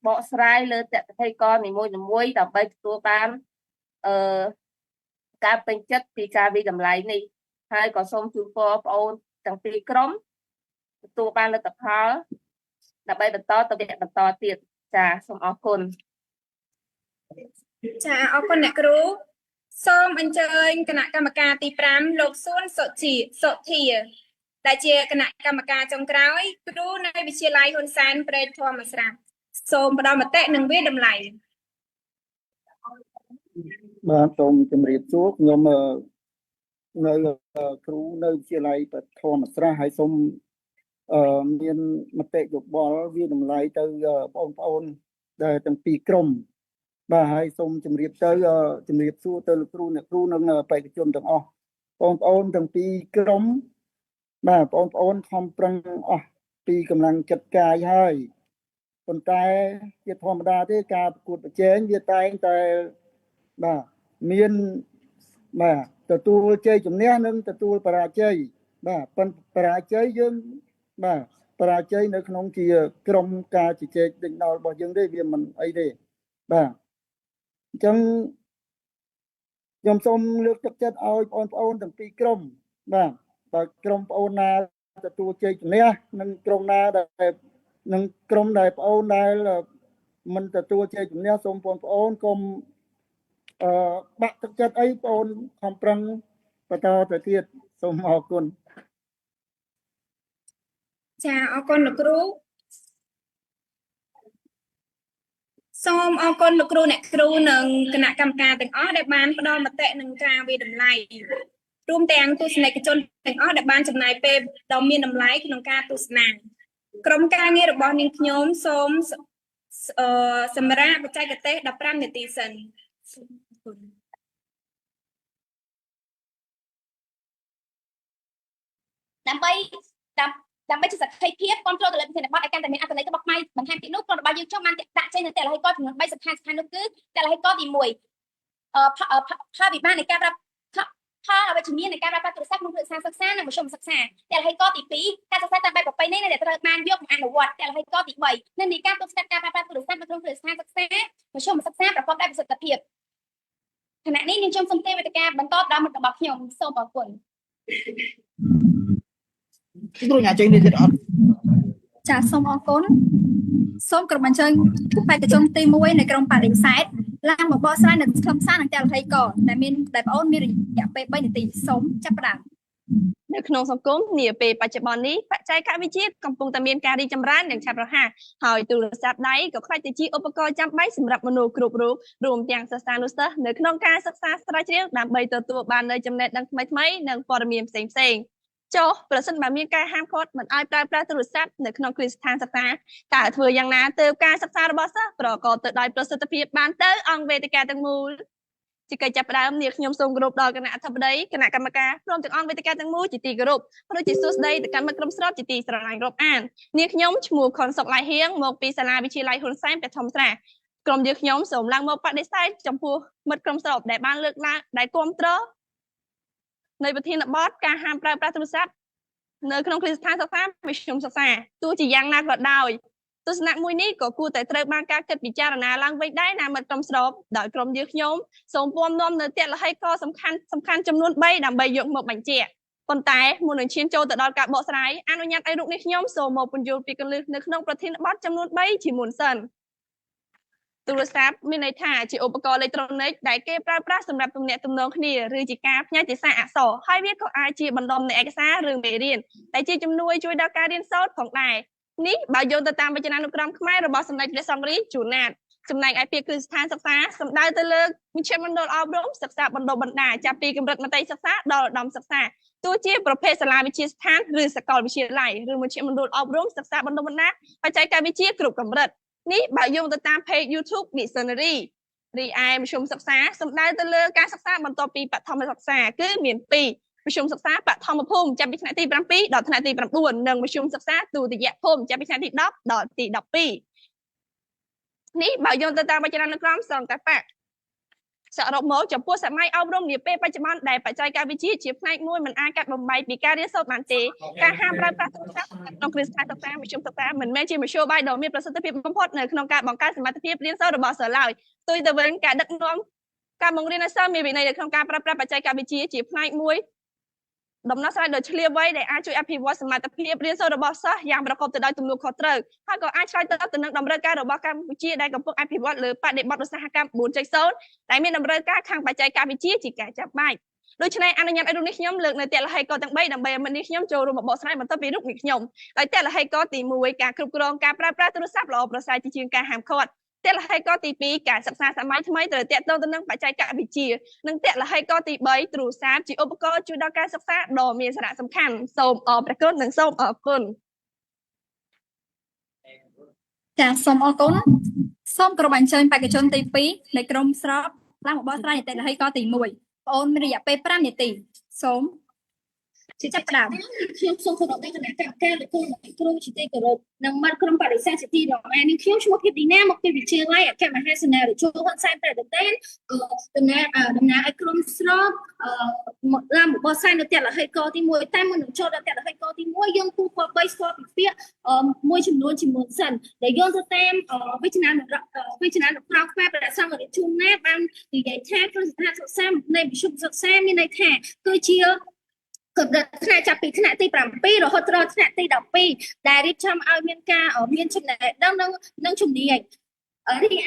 Speaker 14: បកស្រាយលើតតិកលនីមួយៗដើម្បីទទួលបានការពេញចិត្តពីការវិតម្លៃនេះហើយក៏សូមជូនពរបងប្អូនទាំងពីរក្រុមទទួលបានលទ្ធផលដើម្បីបន្តទៅវគ្គបន្តទៀតចាសូមអរគុណ
Speaker 2: ចាអរគុណអ្នកគ្រូសូមអញ្ជើញគណៈកម្មការទី5លោកសួនសុធាដែលជាគណៈកម្មការចុងក្រោយគ្រូនៃវិទ្យាល័យហ៊ុនសែនព្រែកធម្មស្រាប់សូមផ្ដល់មតិនិងវាតម្លៃ
Speaker 15: បាទសូមជម្រាបសួរខ្ញុំនៅគ្រូនៅវិទ្យាល័យធម្មស្រាប់ហើយសូមមានមតិយោបល់វាតម្លៃទៅបងប្អូនដែលទាំងពីរក្រុមបាទហើយសូមជម្រាបសួរទៅលោកគ្រូអ្នកគ្រូនិងបេក្ខជនទាំងអស់បងប្អូនទាំងពីរក្រុម បាទបងប្អូនខំប្រឹងអស់ពីកម្លាំងចិត្តកាយហើយប៉ុន្តែជាធម្មតាទេការប្រកួតប្រជែងវាតែងតែបាទមានបាទទទួលជ័យជំនះនិងទទួលបរាជ័យបាទប៉ុន្តែបរាជ័យយើងបាទបរាជ័យនៅក្នុងជាក្រុមការជជែកដេញដោលរបស់យើងទេវាមិនអីទេបាទអញ្ចឹងខ្ញុំសូមលើកទឹកចិត្តឲ្យបងប្អូនទាំងពីរក្រុមបាទបើក្រុមបងប្អូនណាទទួលជ័យជំនះនិងក្រុមណាដែលនឹងក្រុមដែលបងប្អូនដែលមិនទទួលជ័យជំនះសូមបងប្អូនកុំបាក់ទឹកចិត្តអីបងប្អូនខំប្រឹងបន្តទៅទៀតសូមអរគុណ
Speaker 2: ចាអរគុណលោកគ្រូសូមអរគុណលោកគ្រូអ្នកគ្រូនិងគណៈកម្មការទាំងអស់ដែលបានផ្ដល់មតិនិងការវិតម្លៃរួមទាំងទស្សនិកជនទាំងអស់ដែលបានចំណាយពេលដ៏មានតម្លៃក្នុងការទស្សនាក្រុមការងាររបស់នាងខ្ញុំសូមសម្រាប់បច្ចេកទេស15នាទីសិនដើម្បីជាសក្ខីភាពគ្រប់គ្រងទៅលើប្រធានបទឲ្យកាន់តែមានអត្ថន័យរបស់ខ្មែរបន្ថែមទៀតនោះក្រុមរបស់យើងចុះបានដាក់ចេញនៅតែលហិកចំនួន3សក្ខីនោះគឺតែលហិកទី1ផលវិបាកនៃការប្រាប់ផលអវិជ្ជមាននៃការប្រើប្រាស់ទូរស័ព្ទក្នុងគ្រួសារសិក្សានិងមធ្យមសិក្សាតែលហិកទី2ការសិក្សាតាមបែបប្រពៃណីដែលត្រូវបានយកមកអនុវត្តតែលហិកទី3និន្នាការទស្សនវិជ្ជាការប្រើប្រាស់ទូរស័ព្ទនៅក្នុងគ្រួសារសិក្សាមធ្យមសិក្សាប្រកបដោយប្រសិទ្ធភាពខណៈនេះនាងខ្ញុំសូមទេវេទិកាបន្តដល់មិត្តរបស់ខ្ញុំសូមអរគុណ
Speaker 8: គ្រូញ៉ាចេញនេះទៀតអត់
Speaker 16: ចាសូមអរគុណសូមក្រុមអញ្ជើញបេក្ខជនទី1នៃក្រុមបដិសេធឡើងមកបកស្រាយនៅខ្លឹមសារនិងតែលហិកដែលបងអូនមានរយៈពេល3នាទីសូមចាប់ផ្ដើម
Speaker 17: នៅក្នុងសង្គមនាពេលបច្ចុប្បន្ននេះបច្ចេកវិទ្យាកំពុងតែមានការរីកចម្រើនយ៉ាងឆាប់រហ័សហើយទូរស័ព្ទដៃក៏ក្លាយទៅជាឧបករណ៍ចាំបាច់សម្រាប់មនុស្សគ្រប់រូបរួមទាំងសិស្សានុសិស្សនៅក្នុងការសិក្សាស្រាវជ្រាវដើម្បីទទួលបាននូវចំណេះដឹងថ្មីៗនិងព័ត៌មានផ្សេងៗចុះប្រសិនបើមានការហាមឃាត់មិនឲ្យប្រើប្រាស់ទូរស័ព្ទនៅក្នុងគ្រឹះស្ថានសិក្សាតើធ្វើយ៉ាងណាទើបការសិក្សារបស់សិស្សប្រកបទៅដោយប្រសិទ្ធភាពបានទៅអង្គវេទិកាទាំងមូលជាកិច្ចចាប់ផ្ដើមនាងខ្ញុំសូមគោរពដល់គណៈអធិបតីគណៈកម្មការព្រមទាំងអង្គវេទិកាទាំងមូលជាទីគោរពដូចជាសួស្តីទៅកាន់មិត្តក្រុមស្របជាទីស្រឡាញ់រាប់អាននាងខ្ញុំឈ្មោះខុនសុកឡៃហៀងមកពីសាលាវិទ្យាល័យហ៊ុនសែនបឋមត្រាក្រុមយើងខ្ញុំសូមឡើងមកបដិសេធចំពោះមិត្តក្រុមស្របដែលបានលើកឡើងដែលគាំទ្រនៃប្រធានបទការហាមប្រើប្រាស់ទូរស័ព្ទនៅក្នុងគ្រឹះស្ថានសិក្សាមធ្យមសិក្សាទោះជាយ៉ាងណាក៏ដោយទស្សនៈមួយនេះក៏គួរតែត្រូវបានការគិតពិចារណាឡើងវិញដែរណាមិត្តក្រុមស្របដោយក្រុមយើងខ្ញុំសូមពំនាំនៅទលហិកសំខាន់ចំនួន3ដើម្បីយកមកបញ្ជាក់ប៉ុន្តែមុននឹងឈានចូលទៅដល់ការបកស្រាយអនុញ្ញាតឲ្យរូបនេះខ្ញុំសូមមកពន្យល់ពីគន្លឹះនៅក្នុងប្រធានបទចំនួន3ជាមុនសិនទូរស័ព្ទមានន័យថាជាឧបករណ៍អេឡិចត្រូនិកដែលគេប្រើប្រាស់សម្រាប់ទំនាក់ទំនងគ្នាឬជាការផ្ញើជាសារអក្សរហើយវាក៏អាចជាបណ្ដុំនៃឯកសារឬមេរៀនដែលជាជំនួយជួយដល់ការរៀនសូត្រផងដែរនេះបើយោងទៅតាមវចនានុក្រមខ្មែររបស់សម្ដេចព្រះសង្ឃរាជជួនណាតចំណែកឯពាក្យគ្រឹះស្ថានសិក្សាសំដៅទៅលើមជ្ឈមណ្ឌលអប់រំសិក្សាបណ្ដុះបណ្ដាលចាប់ពីកម្រិតមត្តេយ្យសិក្សាដល់ឧត្តមសិក្សាទោះជាប្រភេទសាលាវិទ្យាស្ថានឬសាកលវិទ្យាល័យឬមជ្ឈមណ្ឌលអប់រំសិក្សាបណ្ដុះបណ្ដាលបច្ចេកវិទ្យាគ្រប់កម្រិតនេះបើយោងទៅតាម page YouTube Dictionary រីឯមធ្យមសិក្សាសំដៅទៅលើការសិក្សាបន្ទាប់ពីបឋមសិក្សាគឺមាន2មធ្យមសិក្សាបឋមភូមិចាប់ពីថ្នាក់ទី7ដល់ថ្នាក់ទី9និងមធ្យមសិក្សាទុតិយភូមិចាប់ពីថ្នាក់ទី10ដល់ទី12នេះបើយោងទៅតាមវចនានុក្រមសង្កបៈសរុបមកចំពោះសម័យអប់រំនាពេលបច្ចុប្បន្នដែលបច្ចេកវិទ្យាជាផ្នែកមួយមិនអាចកាត់បំបែកពីការរៀនសូត្របានទេការហាមប្រើប្រាស់ទូរស័ព្ទក្នុងគ្រឹះស្ថានសិក្សាមធ្យមសិក្សាមិនមែនជាមធ្យោបាយដ៏មានប្រសិទ្ធភាពបំផុតនៅក្នុងការបង្កើនសមត្ថភាពរៀនសូត្ររបស់សិស្សឡើយផ្ទុយទៅវិញការដឹកនាំការបង្រៀនឲ្យសិស្សមានវិន័យនៅក្នុងការប្រើប្រាស់បច្ចេកវិទ្យាជាផ្នែកមួយដំណោះស្រាយដ៏ឆ្លៀវវៃដែលអាចជួយអភិវឌ្ឍសមត្ថភាពរៀនសូត្ររបស់សិស្សយ៉ាងប្រកបទៅដោយទំនួលខុសត្រូវហើយក៏អាចឆ្លើយតបទៅនឹងតម្រូវការរបស់កម្ពុជាដែលកំពុងអភិវឌ្ឍលើបដិបត្តិឧស្សាហកម្ម 4.0 ដែលមានតម្រូវការខាងបច្ចេកវិទ្យាជាការចាំបាច់ដូច្នេះអនុញ្ញាតឲ្យរូបនេះខ្ញុំលើកនៅទលហិកទាំង3ដើម្បីឲ្យមិត្តនេះខ្ញុំចូលរួមបកស្រាយបន្ទាប់ពីរូបនេះខ្ញុំដោយទលហិកទី1ការគ្រប់គ្រងការប្រើប្រាស់ទូរស័ព្ទល្អប្រសើរជាជាងការហាមឃាត់ទលហិកទី2ការសិក្សាសម័យថ្មីត្រូវតាក់ទងទៅនឹងបច្ចេកវិទ្យានិងទលហិកទី3ទូរស័ព្ទជាឧបករណ៍ជួយដល់ការសិក្សាដ៏មានសារៈសំខាន់សូមអរព្រគុណនិងសូមអរគុណ
Speaker 16: ចាសូមអរគុណសូមក្រុមអញ្ជើញបេក្ខជនទី2នៃក្រុមស្របឡើងមកបកស្រាយនីតិលហិកទី1បងអូនមានរយៈពេល5នាទីសូម ជាចាប់ផ្ដើមខ្ញុំសូមគោរពដល់គណៈកម្មការលោកគ្រូជាទីគោរពនិងមាត់ក្រុមបរិស័ទជាទីរាប់អាននេះខ្ញុំឈ្មោះភីឌីណាមកពីវិទ្យាល័យអគ្គមហាសេនាធិការហ៊ុនសែនប្រតិទិនតំណាងឲ្យក្រុមស្របឡើងបបោះសាយនៅផ្ទះលហិកទី1តែមុននឹងចូលដល់ផ្ទះលហិកទី1យើងគូគប្បីស្គាល់ពីពាក្យមួយចំនួនជាមុនសិនដែលយើងទៅតាមវិជ្ជាប្រោខ្មែរប្រសង្ឃរាជជួនណាបាននិយាយថាគ្រឹះស្ថានសិក្សានៃវិទ្យាល័យសិក្សាមានន័យថាគឺជាកម្រិតថ្នាក់ចាប់ពីថ្នាក់ទី7រហូតដល់ថ្នាក់ទី12ដែលរៀបចំឲ្យមានការមានចំណេះដឹងនិងជំនាញរី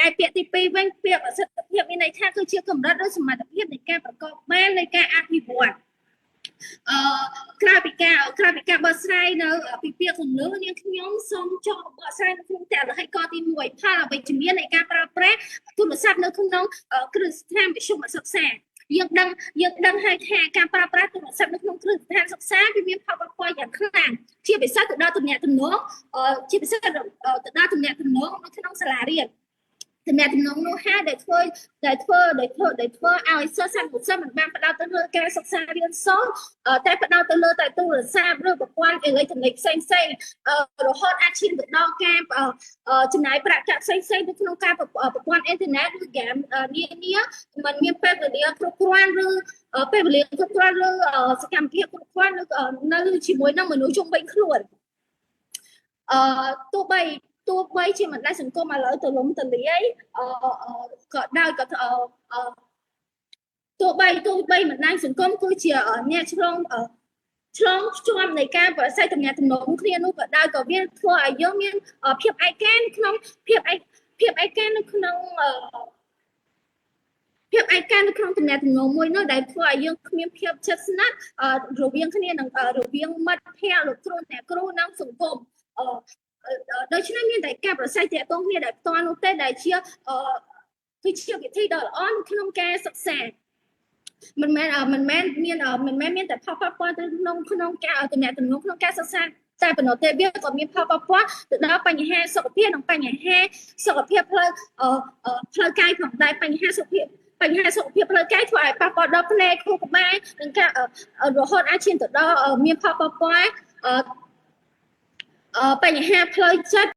Speaker 16: ឯពាក្យទី2វិញពាក្យប្រសិទ្ធភាពមានន័យថាគឺជាកម្រិតឬសមត្ថភាពនៃការប្រកបបាននៃការអភិវឌ្ឍក្រៅពីការបកស្រាយនៅពីពាក្យខាងលើនាងខ្ញុំសូមចោទបកស្រាយនៅក្នុងតលហិកទី1ផលអវិជ្ជមាននៃការប្រើប្រាស់ទូរស័ព្ទនៅក្នុងគ្រឹះស្ថានវិទ្យាសិក្សាយើងដឹងហើយថាការប្រើប្រាស់ទូរស័ព្ទនៅក្នុងគ្រឹះស្ថានសិក្សាវាមានផលប៉ះពាល់យ៉ាងខ្លាំងជាពិសេសទៅដល់ទំនាក់ទំនងជាពិសេសទៅដល់ទំនាក់ទំនងនៅក្នុងសាលារៀនទំនាក់ទំនងនោះហើយដែលធ្វើឲ្យសិស្សនិស្សិតមិនបានផ្ដោតទៅលើការសិក្សារៀនសូត្រតែផ្ដោតទៅលើតែទូរស័ព្ទឬប្រព័ន្ធអេឡិចត្រូនិកផ្សេងរហូតអាចឈានទៅដល់ការចំណាយប្រាក់កាក់ផ្សេងនៅក្នុងការប្រព័ន្ធអ៊ីនធឺណិតឬហ្គេមនានាមិនមានពេលវេលាគ្រប់គ្រាន់ឬពេលវេលាគ្រប់គ្រាន់ឬសកម្មភាពគ្រប់គ្រាន់នៅជាមួយនឹងមនុស្សជុំវិញខ្លួនទោះបីជាបណ្ដាញសង្គមឥឡូវទូលំទូលាយក៏ដោយក៏ទោះបីបណ្ដាញសង្គមគឺជាអ្នកឆ្លងជាប់នៃការប្រស័យទំនាក់ទំនងគ្នានោះក៏ដោយក៏វាធ្វើឲ្យយើងមានភាពឯកានៅក្នុងទំនាក់ទំនងមួយនោះដែលធ្វើឲ្យយើងគ្មានភាពជិតស្និទ្ធរវាងគ្នានិងរវាងមិត្តភ័ក្តិលោកគ្រូអ្នកគ្រូនិងសង្គមដូច្នេះមានតែការប្រស័យទាក់ទងគ្នាដែលផ្ទាល់នោះទេដែលគឺជាវិធីដ៏ល្អក្នុងការសិក្សាមិនមែនមានតែផលប៉ះពាល់ទៅក្នុងការទំនាក់ទំនងក្នុងការសិក្សាតែប៉ុណ្ណោះទេវាក៏មានផលប៉ះពាល់ទៅដល់បញ្ហាសុខភាពនិងបញ្ហាសុខភាពផ្លូវកាយផងដែរបញ្ហាសុខភាពផ្លូវកាយធ្វើឲ្យប៉ះពាល់ដល់ភ្នែកខួរក្បាលនិងការរហូតអាចឈានទៅដល់មានផលប៉ះពាល់បញ្ហាផ្លូវចិត្ត